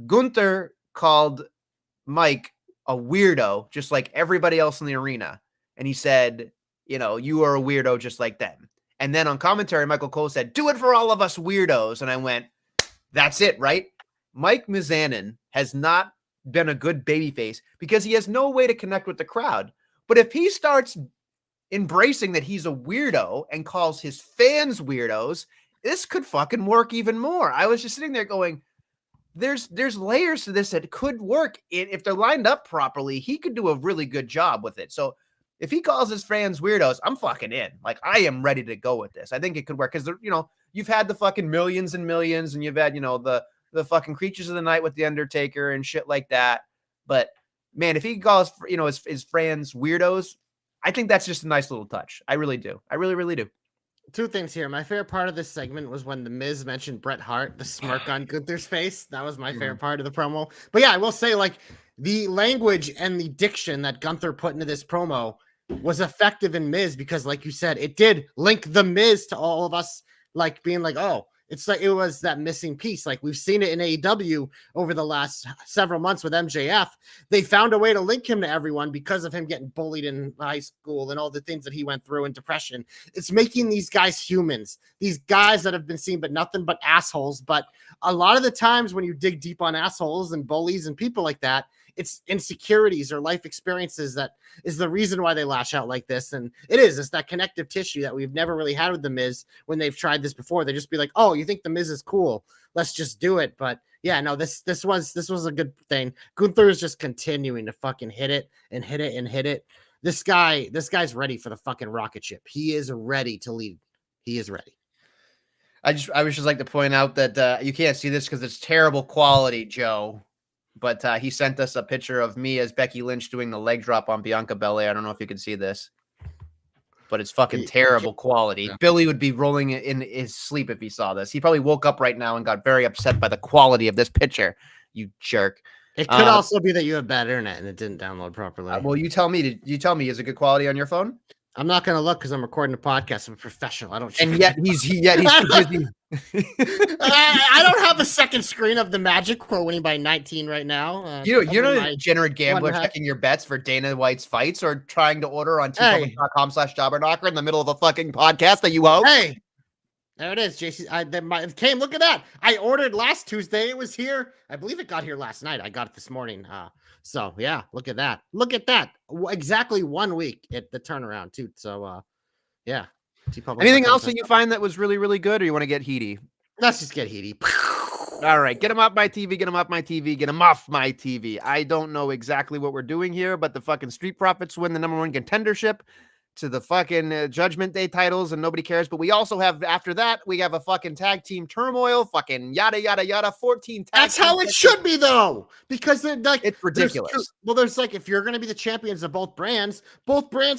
S1: Gunther called Mike a weirdo, just like everybody else in the arena. And he said, you are a weirdo just like them. And then on commentary, Michael Cole said, do it for all of us weirdos. And I went, that's it, right? Mike Mizanin has not been a good babyface because he has no way to connect with the crowd. But if he starts embracing that he's a weirdo and calls his fans weirdos, this could fucking work even more. I was just sitting there going, there's layers to this that could work. If they're lined up properly, he could do a really good job with it. So if he calls his fans weirdos, I'm fucking in. Like, I am ready to go with this. I think it could work because, you've had the fucking millions and millions, and you've had, the fucking Creatures of the Night with The Undertaker and shit like that. But man, if he calls, his fans weirdos, I think that's just a nice little touch. I really do. I really, really do.
S2: Two things here. My favorite part of this segment was when The Miz mentioned Bret Hart, the smirk on Gunther's face. That was my favorite part of the promo. But yeah, I will say, like, the language and the diction that Gunther put into this promo was effective in Miz because, like you said, it did link The Miz to all of us, like, being like, oh, It's like it was that missing piece. Like we've seen it in AEW over the last several months with MJF. They found a way to link him to everyone because of him getting bullied in high school and all the things that he went through and depression. It's making these guys humans, these guys that have been seen but nothing but assholes. But a lot of the times when you dig deep on assholes and bullies and people like that, it's insecurities or life experiences that is the reason why they lash out like this. And it's that connective tissue that we've never really had with the Miz when they've tried this before. They just be like, oh, you think the Miz is cool? Let's just do it. But yeah, no, this was a good thing. Gunther is just continuing to fucking hit it and hit it and hit it. This guy's ready for the fucking rocket ship. He is ready to lead. He is ready.
S1: I would just like to point out that you can't see this because it's terrible quality, Joe. But he sent us a picture of me as Becky Lynch doing the leg drop on Bianca Belair. I don't know if you can see this, but it's fucking terrible quality. Yeah. Billy would be rolling in his sleep if he saw this. He probably woke up right now and got very upset by the quality of this picture. You jerk.
S2: It could also be that you have bad internet and it didn't download properly.
S1: Well, you tell me. You tell me. Is it good quality on your phone?
S2: I'm not going to look because I'm recording a podcast. I'm a professional. I don't.
S1: And yet he's too busy.
S2: I don't have a second screen of the Magic. We're winning by 19 right now.
S1: You're not a degenerate gambler checking your bets for Dana White's fights or trying to order on tpublic.com/jobberknocker in the middle of a fucking podcast that you host.
S2: Hey, there it is, JC. It came. Look at that. I ordered last Tuesday. It was here. I believe it got here last night. I got it this morning. So yeah, look at that. Look at that. Exactly 1 week at the turnaround too. So yeah.
S1: Anything else that you find that was really, really good, or you want to get heaty?
S2: Let's just get heaty.
S1: All right, get him off my TV, get him off my TV, get him off my TV. I don't know exactly what we're doing here, but the fucking Street Profits win the #1 contendership to the fucking Judgment Day titles, and nobody cares. But we also have, after that, we have a fucking tag team turmoil, fucking yada, yada, yada, 14 tag
S2: That's how it should be, though, because like
S1: it's ridiculous.
S2: There's like, if you're going to be the champions of both brands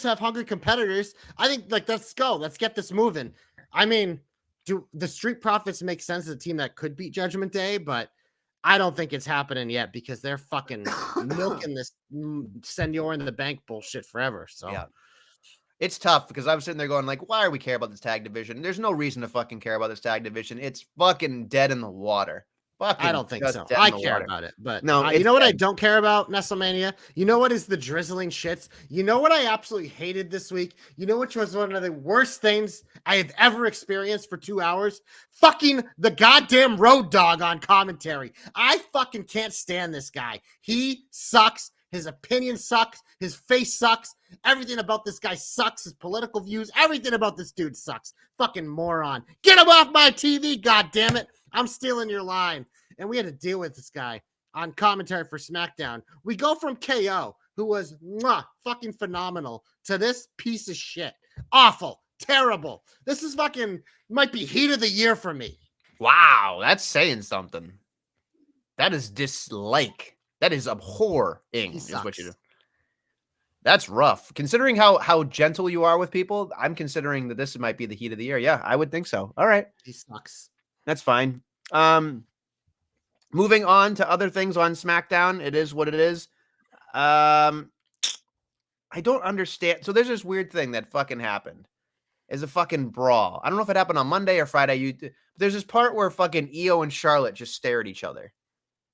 S2: have hungry competitors. I think, like, let's go. Let's get this moving. I mean, do the Street Profits make sense as a team that could beat Judgment Day? But I don't think it's happening yet because they're fucking milking this Senor in the Bank bullshit forever. So
S1: yeah. It's tough because I was sitting there going like, why are we care about this tag division? There's no reason to fucking care about this tag division. It's fucking dead in the water.
S2: I don't think so. I care about it, but
S1: no,
S2: you know what I don't care about, Nestlemania? You know what is the drizzling shits? You know what I absolutely hated this week? You know which was one of the worst things I have ever experienced for 2 hours? Fucking the goddamn Road Dogg on commentary. I fucking can't stand this guy. He sucks. His opinion sucks. His face sucks. Everything about this guy sucks. His political views. Everything about this dude sucks. Fucking moron. Get him off my TV, goddammit. I'm stealing your line. And we had to deal with this guy on commentary for SmackDown. We go from KO, who was fucking phenomenal, to this piece of shit. Awful. Terrible. This is fucking, might be heat of the year for me.
S1: Wow. That's saying something. That is dislike. That is abhorring, is what you do. That's rough. Considering how gentle you are with people, I'm considering that this might be the heat of the year. Yeah, I would think so. All right.
S2: He sucks.
S1: That's fine. Moving on to other things on SmackDown. It is what it is. I don't understand. So there's this weird thing that fucking happened. Is a fucking brawl. I don't know if it happened on Monday or Friday. There's this part where fucking Io and Charlotte just stare at each other.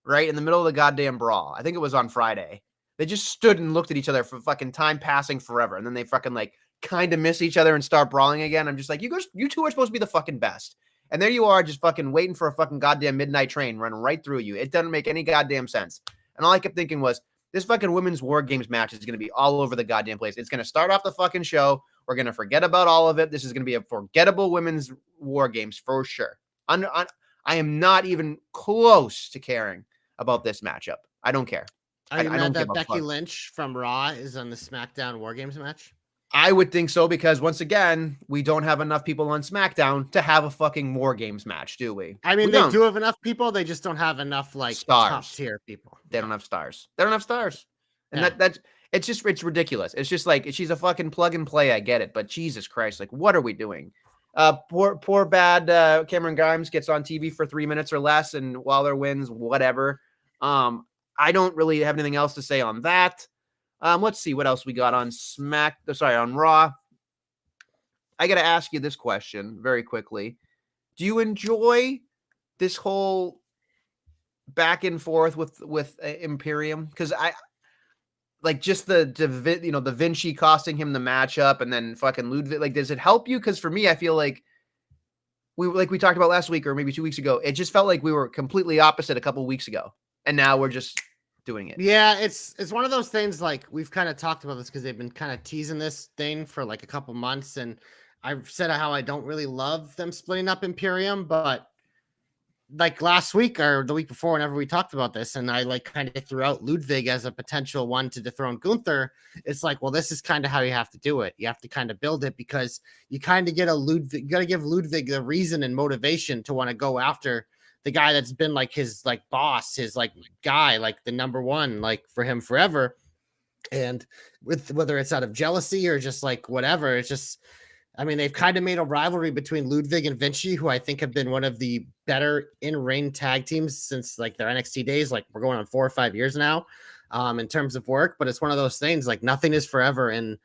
S1: Right in the middle of the goddamn brawl. I think it was on Friday. They just stood and looked at each other for fucking time passing forever. And then they fucking like kind of miss each other and start brawling again. I'm just like, you two are supposed to be the fucking best. And there you are just fucking waiting for a fucking goddamn midnight train running right through you. It doesn't make any goddamn sense. And all I kept thinking was, this fucking women's War Games match is going to be all over the goddamn place. It's going to start off the fucking show. We're going to forget about all of it. This is going to be a forgettable women's War Games for sure. I am not even close to caring about this matchup. I don't care.
S2: Are you mad that Becky Lynch from Raw is on the SmackDown War Games match?
S1: I would think so because once again, we don't have enough people on SmackDown to have a fucking War Games match, do we?
S2: I mean, they do have enough people. They just don't have enough like top tier people.
S1: They don't have stars. They don't have stars. And that's it's ridiculous. It's just like she's a fucking plug and play. I get it, but Jesus Christ, like what are we doing? Poor bad Cameron Grimes gets on TV for 3 minutes or less, and Waller wins, whatever. I don't really have anything else to say on that. Let's see what else we got on on Raw. I got to ask you this question very quickly. Do you enjoy this whole back and forth with Imperium? Because I like just the Vinci costing him the matchup, and then fucking Ludwig. Like, does it help you? Because for me, I feel like we talked about last week or maybe 2 weeks ago. It just felt like we were completely opposite a couple weeks ago, and now we're just doing it.
S2: Yeah, it's one of those things. Like, we've kind of talked about this because they've been kind of teasing this thing for like a couple months, and I've said how I don't really love them splitting up Imperium, but like last week or the week before, whenever we talked about this, and I like kind of threw out Ludwig as a potential one to dethrone Gunther, it's like, well, this is kind of how you have to do it. You have to kind of build it, because you kind of get a Ludwig, you got to give Ludwig the reason and motivation to want to go after the guy that's been like his like boss, his like guy, like the number one, like for him forever. And with whether it's out of jealousy or just like whatever, it's just, I mean, they've kind of made a rivalry between Ludwig and Vinci, who I think have been one of the better in-ring tag teams since like their NXT days. Like, we're going on 4 or 5 years now in terms of work, but it's one of those things, like, nothing is forever. And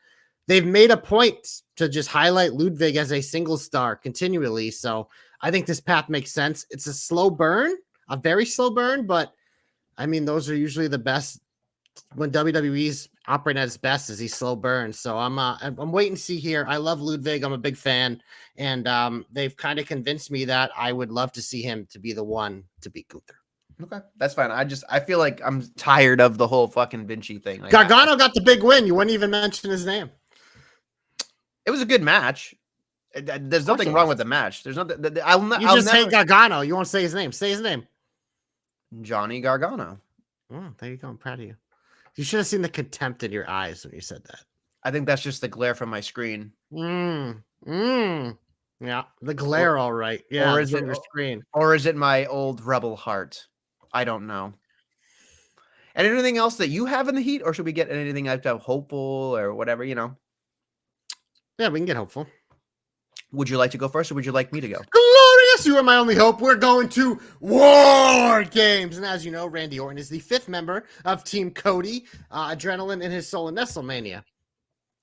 S2: they've made a point to just highlight Ludwig as a single star continually. So I think this path makes sense. It's a slow burn, a very slow burn, but I mean, those are usually the best when WWE's operating at its best, is these slow burns. So I'm waiting to see here. I love Ludwig. I'm a big fan, and they've kind of convinced me that I would love to see him to be the one to beat Gunther.
S1: Okay, that's fine. I feel like I'm tired of the whole fucking Vinci thing. Like,
S2: Gargano got the big win. You wouldn't even mention his name.
S1: It was a good match. There's nothing wrong with the match. There's nothing.
S2: I'll just hate Gargano. You won't say his name. Say his name.
S1: Johnny Gargano.
S2: Oh, there you go. I'm proud of you. You should have seen the contempt in your eyes when you said that.
S1: I think that's just the glare from my screen.
S2: Yeah, the glare, all right. Yeah,
S1: or is it
S2: your screen?
S1: Or is it my old rebel heart? I don't know. And anything else that you have in the heat, or should we get anything out of hopeful or whatever, you know?
S2: Yeah, we can get hopeful.
S1: Would you like to go first, or would you like me to go?
S2: Glorious! You are my only hope. We're going to War Games. And as you know, Randy Orton is the 5th member of Team Cody, Adrenaline in his soul in Nestlemania.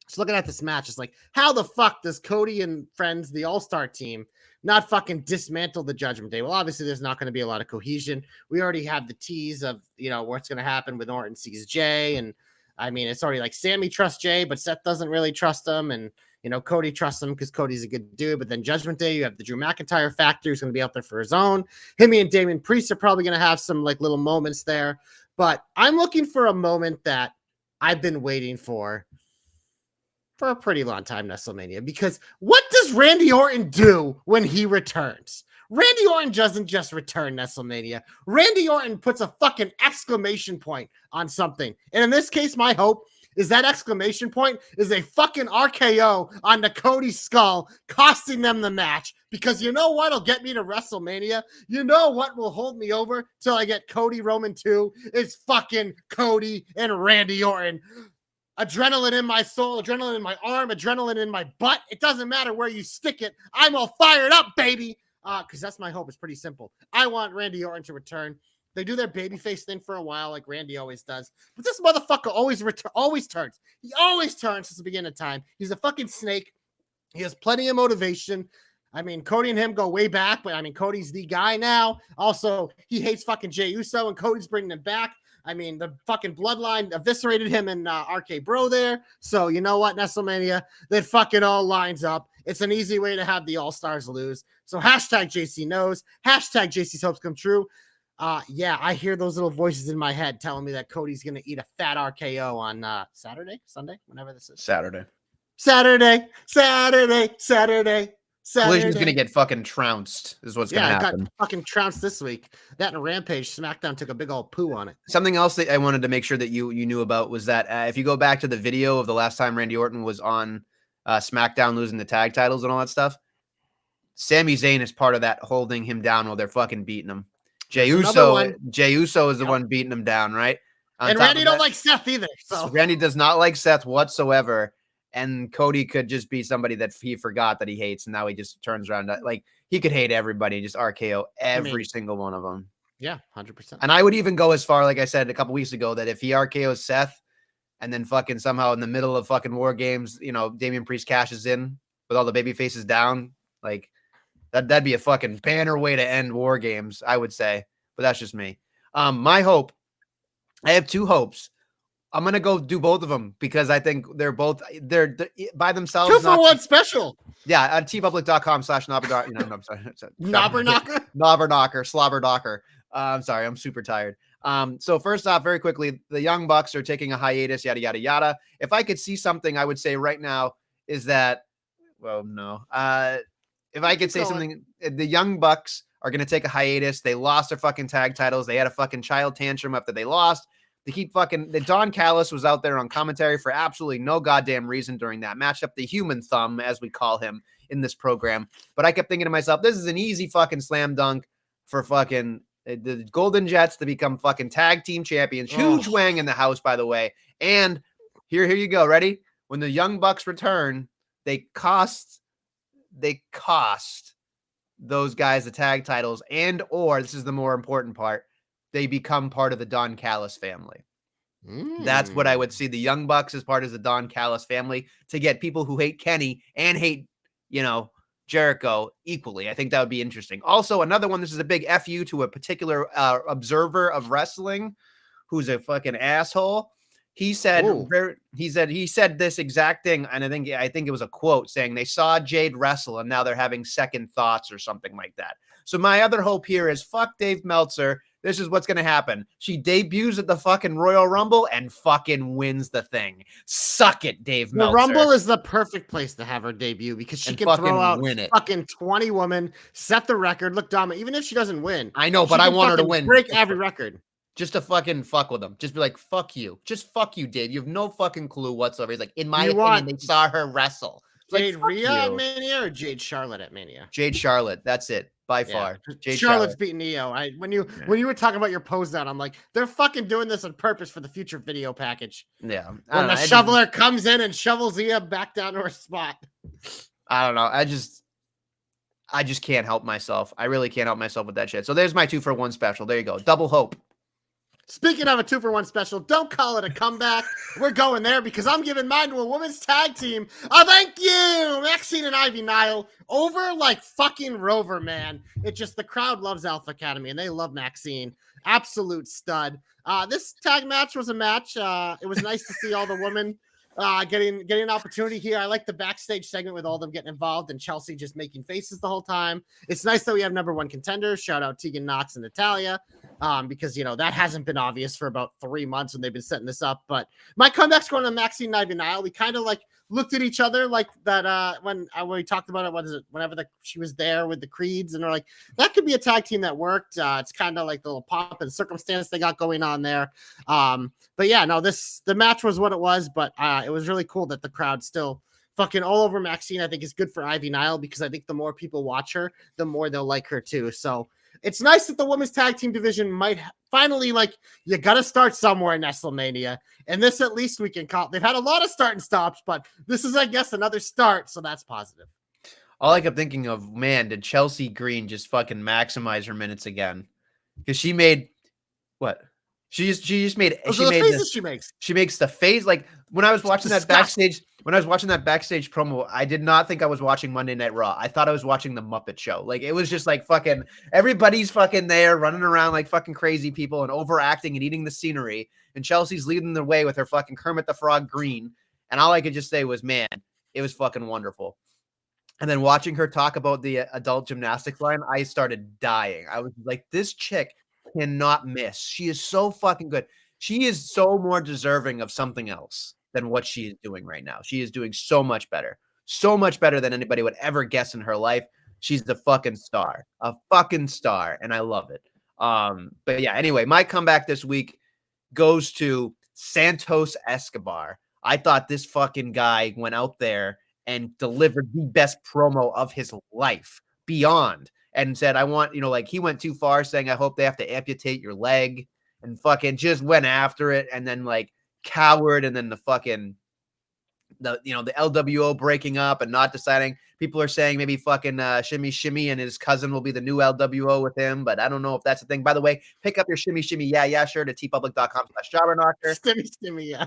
S2: So looking at this match, it's like, how the fuck does Cody and friends, the all-star team, not fucking dismantle the Judgment Day? Well, obviously, there's not going to be a lot of cohesion. We already have the tease of, you know, what's going to happen with Orton sees Jay. And I mean, it's already like Sammy trusts Jay, but Seth doesn't really trust him. And you know, Cody trusts him because Cody's a good dude. But then Judgment Day, you have the Drew McIntyre factor who's going to be out there for his own. Him and Damian Priest are probably going to have some like little moments there. But I'm looking for a moment that I've been waiting for a pretty long time, Nestlemania. Because what does Randy Orton do when he returns? Randy Orton doesn't just return, Nestlemania. Randy Orton puts a fucking exclamation point on something. And in this case, my hope is that exclamation point is a fucking RKO on the Cody skull, costing them the match. Because you know what'll get me to WrestleMania? You know what will hold me over till I get Cody Roman 2? Is fucking Cody and Randy Orton. Adrenaline in my soul, adrenaline in my arm, adrenaline in my butt. It doesn't matter where you stick it. I'm all fired up, baby. Because that's my hope. It's pretty simple. I want Randy Orton to return. They do their babyface thing for a while, like Randy always does. But this motherfucker always turns. He always turns since the beginning of time. He's a fucking snake. He has plenty of motivation. I mean, Cody and him go way back, but I mean, Cody's the guy now. Also, he hates fucking Jey Uso, and Cody's bringing him back. I mean, the fucking bloodline eviscerated him and RK Bro there. So, you know what, Nestlemania? That fucking all lines up. It's an easy way to have the All-Stars lose. So, hashtag JC knows. Hashtag JC's hopes come true. Yeah, I hear those little voices in my head telling me that Cody's going to eat a fat RKO on Saturday, Sunday, whenever this is.
S1: Saturday.
S2: Collision's
S1: going to get fucking trounced is what's going to happen.
S2: Got fucking trounced this week. That and Rampage, SmackDown took a big old poo on it.
S1: Something else that I wanted to make sure that you knew about was that if you go back to the video of the last time Randy Orton was on SmackDown losing the tag titles and all that stuff, Sami Zayn is part of that holding him down while they're fucking beating him. Jey Uso is the one beating him down, right?
S2: And Randy don't like Seth either. So
S1: Randy does not like Seth whatsoever. And Cody could just be somebody that he forgot that he hates, and now he just turns around. Like, he could hate everybody, just RKO every single one of them.
S2: Yeah, 100%.
S1: And I would even go as far, like I said a couple weeks ago, that if he RKOs Seth, and then fucking somehow in the middle of fucking War Games, you know, Damian Priest cashes in with all the baby faces down, like That'd be a fucking banner way to end War Games, I would say. But that's just me. My hope, I have two hopes. I'm gonna go do both of them because I think they're by themselves.
S2: 2-for-1 special.
S1: Yeah, at tpublic.com/knobberknocker. No, I'm sorry.
S2: Knobberknocker?
S1: Knobberknocker, slobberknocker. I'm sorry, I'm super tired. So first off, very quickly, the Young Bucks are taking a hiatus, yada, yada, yada. If I could see something, I would say right now is that, well, no. If I could say something, the Young Bucks are going to take a hiatus. They lost their fucking tag titles. They had a fucking child tantrum after they lost. They keep fucking, the Don Callis was out there on commentary for absolutely no goddamn reason during that matchup. The human thumb, as we call him in this program. But I kept thinking to myself, this is an easy fucking slam dunk for fucking the Golden Jets to become fucking tag team champions. Huge wang in the house, by the way. And here you go. Ready? When the Young Bucks return, they cost those guys the tag titles, and or this is the more important part, they become part of the Don Callis family. That's what I would see. The Young Bucks as part of the Don Callis family to get people who hate Kenny and hate, Jericho equally. I think that would be interesting. Also, another one, this is a big FU to a particular observer of wrestling who's a fucking asshole. He said this exact thing, and I think it was a quote saying they saw Jade wrestle and now they're having second thoughts or something like that. So my other hope here is fuck Dave Meltzer. This is what's going to happen. She debuts at the fucking Royal Rumble and fucking wins the thing. Suck it, Dave Meltzer.
S2: The Rumble is the perfect place to have her debut because she can throw out fucking 20 women, set the record, look dominant. Even if she doesn't win.
S1: I know, but I want her to win.
S2: Break every record.
S1: Just to fucking fuck with them. Just be like, fuck you. Just fuck you, Dave. You have no fucking clue whatsoever. He's like, in my opinion, they saw her wrestle.
S2: Jade Rhea at Mania or Jade Charlotte at Mania?
S1: Jade Charlotte. That's it. By far.
S2: Jade Charlotte's beating Io. When you were talking about your pose down, I'm like, they're fucking doing this on purpose for the future video package.
S1: Yeah.
S2: When the shoveler comes in and shovels Io back down to her spot.
S1: I don't know. I just can't help myself. I really can't help myself with that shit. So there's my 2-for-1 special. There you go. Double hope.
S2: Speaking of a 2-for-1 special, don't call it a comeback. We're going there because I'm giving mine to a women's tag team. Oh, thank you! Maxine and Ivy Nile over like fucking Rover, man. It's just the crowd loves Alpha Academy and they love Maxine. Absolute stud. This tag match was a match. It was nice to see all the women getting an opportunity here. I like the backstage segment with all of them getting involved and Chelsea just making faces the whole time. It's nice that we have number one contenders. Shout out Tegan Knox and Natalia. Because that hasn't been obvious for about 3 months when they've been setting this up. But my comeback's going to Maxine and Ivy Nile. We kind of like looked at each other like that when we talked about it. Whenever she was there with the Creeds, and they're like, that could be a tag team that worked. It's kind of like the little pop and circumstance they got going on there. But yeah, no, the match was what it was. But it was really cool that the crowd still fucking all over Maxine. I think is good for Ivy Nile because I think the more people watch her, the more they'll like her too. So. It's nice that the women's tag team division might finally, you got to start somewhere in Nestlemania. And this, at least we can call. They've had a lot of start and stops, but this is, I guess, another start. So that's positive.
S1: All I kept thinking of, man, did Chelsea Green just fucking maximize her minutes again? Because she made what? She just made. She makes the face like when I was watching that backstage. When I was watching that backstage promo, I did not think I was watching Monday Night Raw. I thought I was watching the Muppet Show. Like it was just like fucking everybody's fucking there running around like fucking crazy people and overacting and eating the scenery. And Chelsea's leading the way with her fucking Kermit the Frog green. And all I could just say was, man, it was fucking wonderful. And then watching her talk about the adult gymnastics line, I started dying. I was like, this chick cannot miss. She is so fucking good. She is so more deserving of something else than what she is doing right now. She is doing so much better than anybody would ever guess in her life. She's the fucking star, a fucking star, and I love it. But yeah, anyway, my comeback this week goes to Santos Escobar. I thought this fucking guy went out there and delivered the best promo of his life beyond and said, I want, he went too far saying, I hope they have to amputate your leg and fucking just went after it. And then coward. And then the LWO breaking up and not deciding. People are saying maybe fucking Shimmy Shimmy and his cousin will be the new LWO with him, but I don't know if that's the thing. By the way, pick up your Shimmy Shimmy Yeah shirt at tpublic.com/jobberknocker.
S2: Shimmy Shimmy Yeah.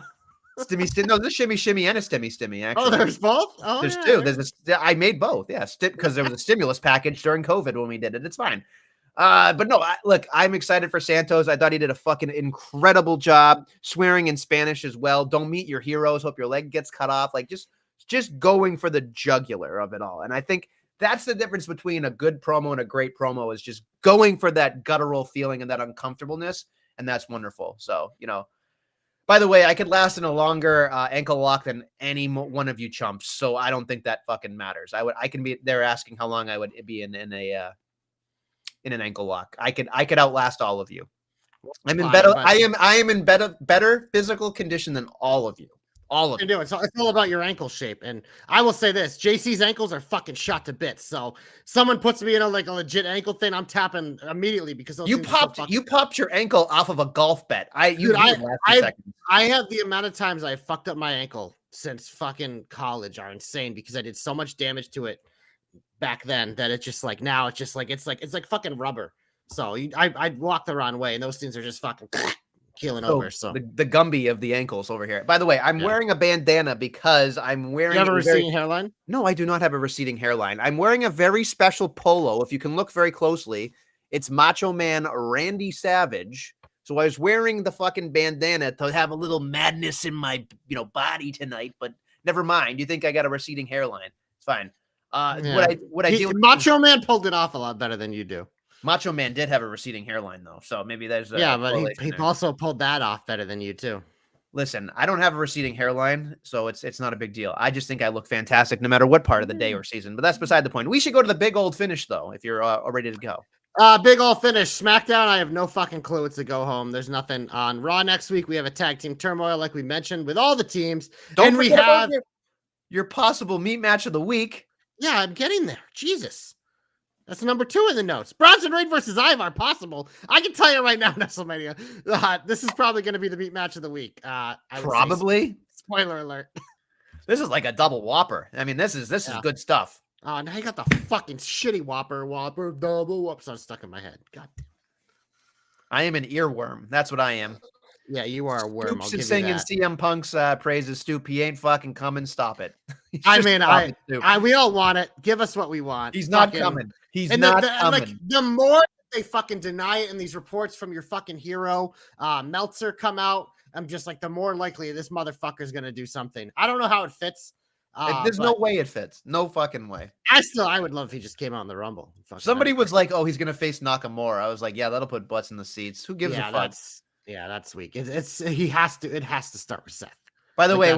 S1: No, there's a shimmy and a stimmy.
S2: Oh,
S1: Actually,
S2: there's both. Oh,
S1: there's
S2: yeah,
S1: two. I made both. Yeah, because there was a stimulus package during COVID when we did it. It's fine. But no, look, I'm excited for Santos. I thought he did a fucking incredible job swearing in Spanish as well. Don't meet your heroes. Hope your leg gets cut off. Like just going for the jugular of it all. And I think that's the difference between a good promo and a great promo is just going for that guttural feeling and that uncomfortableness. And that's wonderful. So, by the way, I could last in a longer ankle lock than any one of you chumps. So I don't think that fucking matters. I can be there asking how long I would be in an ankle lock. I could outlast all of you. I'm in better. I am in better physical condition than all of you. All of you.
S2: It's all about your ankle shape. And I will say this: JC's ankles are fucking shot to bits. So someone puts me in a legit ankle thing, I'm tapping immediately because
S1: you popped your ankle off of a golf bet. I
S2: have the amount of times I fucked up my ankle since fucking college are insane because I did so much damage to it back then that it's just like now it's like fucking rubber. So I walk the wrong way and those things are just fucking keeling over. So
S1: the Gumby of the ankles over here. By the way, I'm wearing a bandana because I'm wearing.
S2: You have a receding hairline?
S1: No, I do not have a receding hairline. I'm wearing a very special polo. If you can look very closely, it's Macho Man Randy Savage. So I was wearing the fucking bandana to have a little madness in my body tonight, but never mind. You think I got a receding hairline? It's fine.
S2: Macho Man pulled it off a lot better than you do.
S1: Macho Man did have a receding hairline though, so maybe there's
S2: but he also pulled that off better than you too.
S1: Listen, I don't have a receding hairline, so it's not a big deal. I just think I look fantastic no matter what part of the day or season. But that's beside the point. We should go to the big old finish though, if you're ready to go.
S2: Big old finish. SmackDown, I have no fucking clue. It's a go home. There's nothing on Raw next week. We have a tag team turmoil, like we mentioned, with all the teams.
S1: Don't forget about your possible meat match of the week.
S2: Yeah, I'm getting there. Jesus. That's number 2 in the notes. Bronson Reed versus Ivar, possible. I can tell you right now, Nestlemania, this is probably going to be the meat match of the week.
S1: Probably.
S2: Spoiler alert.
S1: This is like a double whopper. I mean, this is good stuff.
S2: Oh, now you got the fucking shitty whopper, double whoops. I'm stuck in my head. God damn.
S1: I am an earworm. That's what I am.
S2: Yeah, you are a worm.
S1: Stoops is singing CM Punk's praises. Stoop, he ain't fucking coming. Stop it.
S2: I mean, we all want it. Give us what we want.
S1: He's not coming. He's not coming.
S2: Like, the more they fucking deny it and these reports from your fucking hero, Meltzer, come out, I'm just like, the more likely this motherfucker's going to do something. I don't know how it fits.
S1: There's no way it fits. No fucking way.
S2: I would love if he just came out in the Rumble.
S1: Somebody was like, oh, he's going to face Nakamura. I was like, yeah, that'll put butts in the seats. Who gives a fuck?
S2: That's weak. It has to start with Seth.
S1: By the way,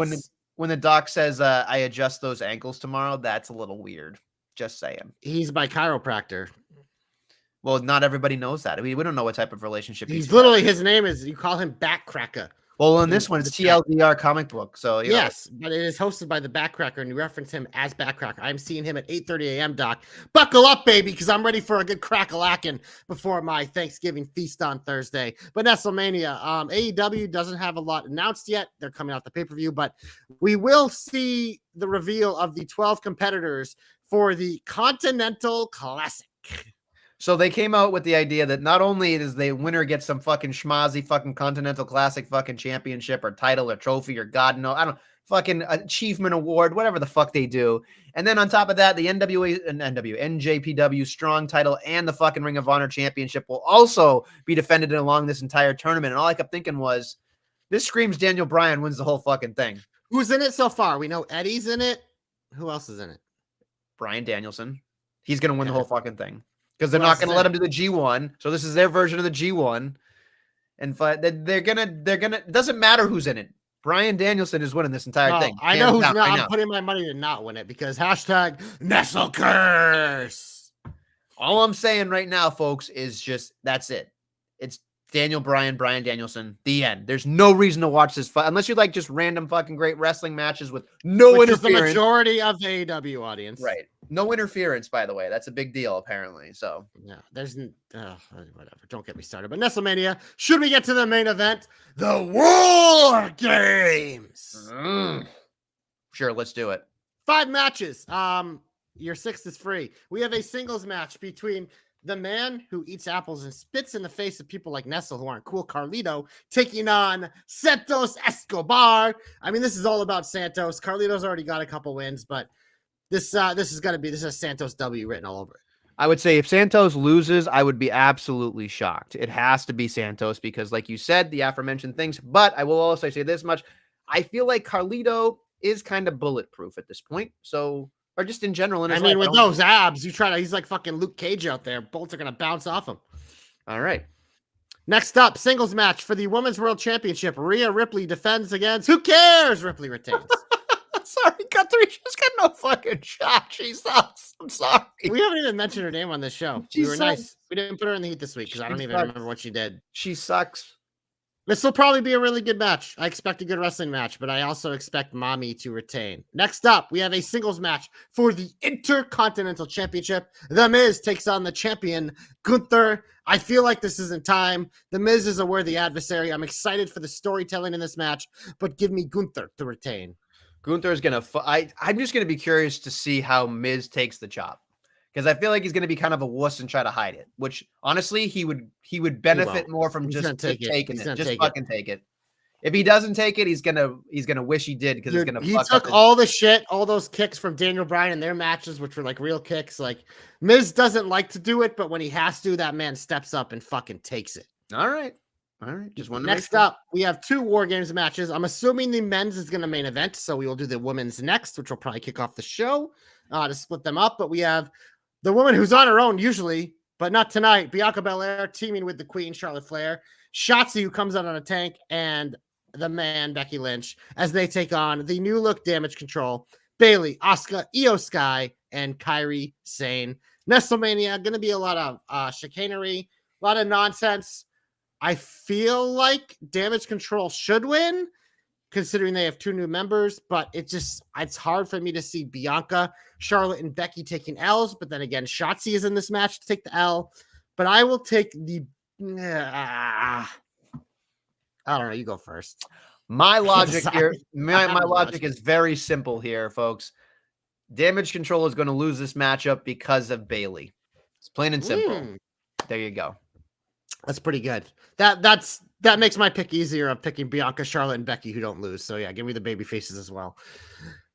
S1: when the doc says I adjust those ankles tomorrow, that's a little weird. Just saying.
S2: He's my chiropractor.
S1: Well, not everybody knows that. We don't know what type of relationship
S2: he's literally, his name is, you call him Backcracker.
S1: Well, in this one, it's TLDR comic book. So
S2: yes, but it is hosted by the Backcracker, and you reference him as Backcracker. I'm seeing him at 8:30 a.m. Doc. Buckle up, baby, because I'm ready for a good crack-a-lackin' before my Thanksgiving feast on Thursday. But Nestlemania, AEW doesn't have a lot announced yet. They're coming out the pay-per-view, but we will see the reveal of the 12 competitors for the Continental Classic.
S1: So they came out with the idea that not only does the winner get some fucking schmazzy fucking Continental Classic fucking championship or title or trophy or God no, I don't fucking achievement award, whatever the fuck they do. And then on top of that, the NJPW strong title and the fucking Ring of Honor championship will also be defended along this entire tournament. And all I kept thinking was, this screams Daniel Bryan wins the whole fucking thing.
S2: Who's in it so far? We know Eddie's in it. Who else is in it?
S1: Bryan Danielson. He's going to win the whole fucking thing. Because they're not going to let him do the G1. So this is their version of the G1. And they're going to, it doesn't matter who's in it. Bryan Danielson is winning this entire thing.
S2: I know who's not. I'm putting my money to not win it because hashtag Nestle Curse.
S1: All I'm saying right now, folks, is just, that's it. It's Daniel Bryan, Bryan Danielson, the end. There's no reason to watch this fight unless you like just random fucking great wrestling matches with no interference.
S2: Which is the majority of the AEW audience.
S1: Right. No interference, by the way. That's a big deal, apparently. So
S2: yeah, there's whatever. Don't get me started. But Nestlemania, should we get to the main event, the War Games?
S1: Sure, let's do it.
S2: 5 matches. Your 6th is free. We have a singles match between the man who eats apples and spits in the face of people like Nestle who aren't cool, Carlito, taking on Santos Escobar. I mean, this is all about Santos. Carlito's already got a couple wins, but this is a Santos W written all over it.
S1: I would say if Santos loses, I would be absolutely shocked. It has to be Santos because, like you said, the aforementioned things. But I will also say this much. I feel like Carlito is kind of bulletproof at this point. So, or just in general. In his life,
S2: with those abs, he's like fucking Luke Cage out there. Bolts are going to bounce off him.
S1: All right.
S2: Next up, singles match for the Women's World Championship. Rhea Ripley defends against, who cares? Ripley retains.
S1: Sorry, Guthrie. She's got no fucking shot. She sucks. I'm sorry.
S2: We haven't even mentioned her name on this show. We were nice. We didn't put her in the heat this week because I don't even remember what she did.
S1: She sucks.
S2: This will probably be a really good match. I expect a good wrestling match, but I also expect Mommy to retain. Next up, we have a singles match for the Intercontinental Championship. The Miz takes on the champion, Gunther. I feel like this isn't time. The Miz is a worthy adversary. I'm excited for the storytelling in this match, but give me Gunther to retain.
S1: Gunther's going to I'm just going to be curious to see how Miz takes the job. Because I feel like he's going to be kind of a wuss and try to hide it, which honestly he would benefit more from just taking it. Just fucking take it. If he doesn't take it, he's gonna wish he did because it's gonna.
S2: He took all the shit, all those kicks from Daniel Bryan in their matches, which were like real kicks. Like Miz doesn't like to do it, but when he has to, that man steps up and fucking takes it.
S1: All right. Just one.
S2: Next up, we have 2 War Games matches. I'm assuming the men's is going to main event, so we will do the women's next, which will probably kick off the show to split them up. But we have the woman who's on her own usually, but not tonight. Bianca Belair teaming with the Queen, Charlotte Flair. Shotzi, who comes out on a tank, and the man, Becky Lynch, as they take on the new look Damage Control, Bayley, Asuka, Io Sky, and Kairi Sane. Nestlemania, going to be a lot of chicanery, a lot of nonsense. I feel like Damage Control should win, considering they have 2 new members, but it's hard for me to see Bianca, Charlotte, and Becky taking L's, but then again, Shotzi is in this match to take the L, but I will take the... I don't know, you go first.
S1: My logic here, my logic is very simple here, folks. Damage Control is going to lose this matchup because of Bayley. It's plain and simple. There you go.
S2: That's pretty good. That makes my pick easier of picking Bianca, Charlotte, and Becky who don't lose. So yeah, give me the baby faces as well.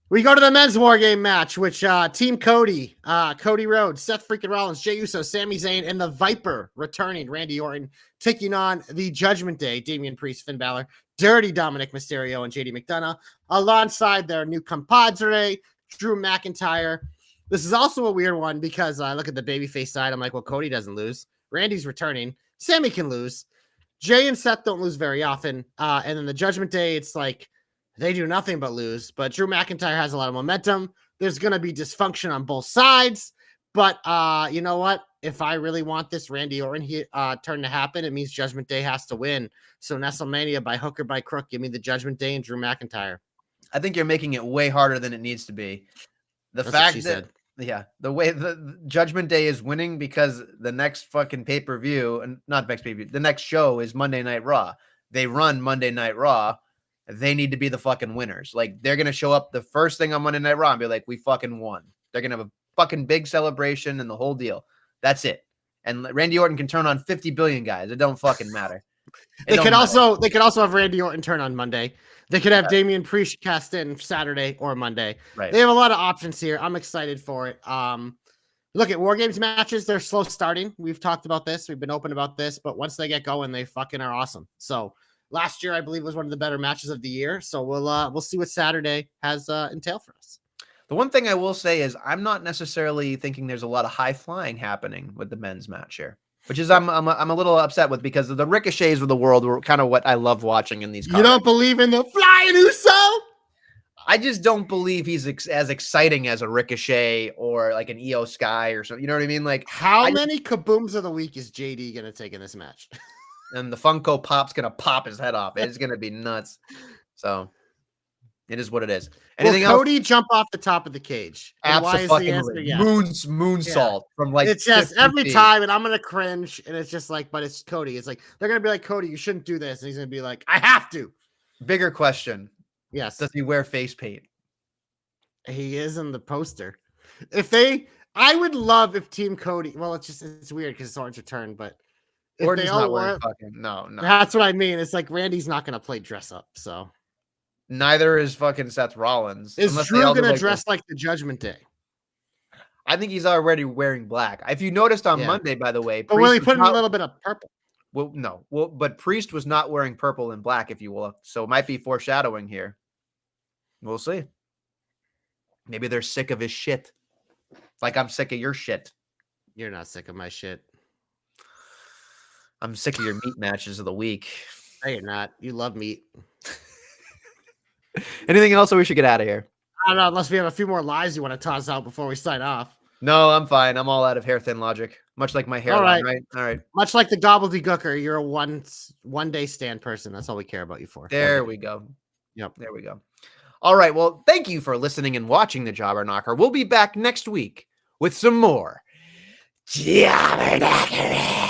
S2: We go to the men's War Game match, which Team Cody, Cody Rhodes, Seth freaking Rollins, Jey Uso, Sami Zayn, and the Viper returning, Randy Orton, taking on the Judgment Day, Damian Priest, Finn Balor, Dirty Dominic Mysterio, and JD McDonough, alongside their new compadre, Drew McIntyre. This is also a weird one because I look at the babyface side. I'm like, well, Cody doesn't lose. Randy's returning. Sammy can lose. Jay and Seth don't lose very often. And then the Judgment Day, it's like they do nothing but lose. But Drew McIntyre has a lot of momentum. There's going to be dysfunction on both sides. But you know what? If I really want this Randy Orton turn to happen, it means Judgment Day has to win. So Nestlemania, by hook or by crook, give me the Judgment Day and Drew McIntyre.
S1: I think you're making it way harder than it needs to be. That's fact that... Yeah, the way the Judgment Day is winning because the next fucking pay-per-view, and not next pay-per-view, the next show is Monday Night Raw. They run Monday Night Raw. They need to be the fucking winners. Like, they're going to show up the first thing on Monday Night Raw and be like, we fucking won. They're going to have a fucking big celebration and the whole deal. That's it. And Randy Orton can turn on 50 billion guys. It don't fucking matter.
S2: They could also have Randy Orton turn on Monday. They could have Damian Priest cast in Saturday or Monday.
S1: Right.
S2: They have a lot of options here. I'm excited for it. Look at War Games matches. They're slow starting. We've talked about this. We've been open about this, but once they get going, they fucking are awesome. So last year, I believe, was one of the better matches of the year. So we'll see what Saturday has entail for us.
S1: The one thing I will say is I'm not necessarily thinking there's a lot of high flying happening with the men's match here. Which is I'm a little upset with because the ricochets of the world were kind of what I love watching in these.
S2: You don't believe in the flying Uso?
S1: I just don't believe he's as exciting as a Ricochet or like an Io Sky or something. You know what I mean? Like
S2: how many kabooms of the week is JD gonna take in this match?
S1: And the Funko Pop's gonna pop his head off. It's gonna be nuts. So it is what it is. Anything
S2: else? Cody jump off the top of the cage.
S1: Absolutely. Yeah. Moonsault from like
S2: it's just every time, and I'm gonna cringe, and it's just like, but it's Cody. It's like they're gonna be like, Cody, you shouldn't do this, and he's gonna be like, I have to.
S1: Bigger question.
S2: Yes.
S1: Does he wear face paint?
S2: He is in the poster. If they I would love if Team Cody. Well, it's weird because it's Orton's return, but if
S1: Orton's
S2: they all
S1: not wearing
S2: wore,
S1: fucking no.
S2: that's what I mean. It's like Randy's not gonna play dress up, so
S1: Neither is fucking Seth Rollins.
S2: is
S1: Unless they
S2: Drew
S1: all do
S2: gonna
S1: like
S2: dress
S1: this.
S2: like the Judgment Day?
S1: I think he's already wearing black. If you noticed on
S2: Yeah.
S1: Monday, by the way,
S2: But will he
S1: Priest
S2: put in
S1: was
S2: a
S1: not,
S2: little bit of purple?
S1: well, no, well, but Priest was not wearing purple and black, if you will. So it might be foreshadowing here. We'll see. Maybe they're sick of his shit. Like I'm sick of your shit.
S2: You're not sick of my shit.
S1: I'm sick of your meat matches of the week.
S2: No, you're not. You love meat.
S1: Anything else, or we should get out of here?
S2: I don't know, unless we have a few more lies you want to toss out before we sign off.
S1: No, I'm fine. I'm all out of hair thin logic, much like my hairline, right? All right.
S2: Much like the gobbledygooker, you're a one day stand person. That's all we care about you for.
S1: There we go.
S2: Yep.
S1: There we go. All right. Well, thank you for listening and watching the Jobber Knocker. We'll be back next week with some more Jobber Knocker.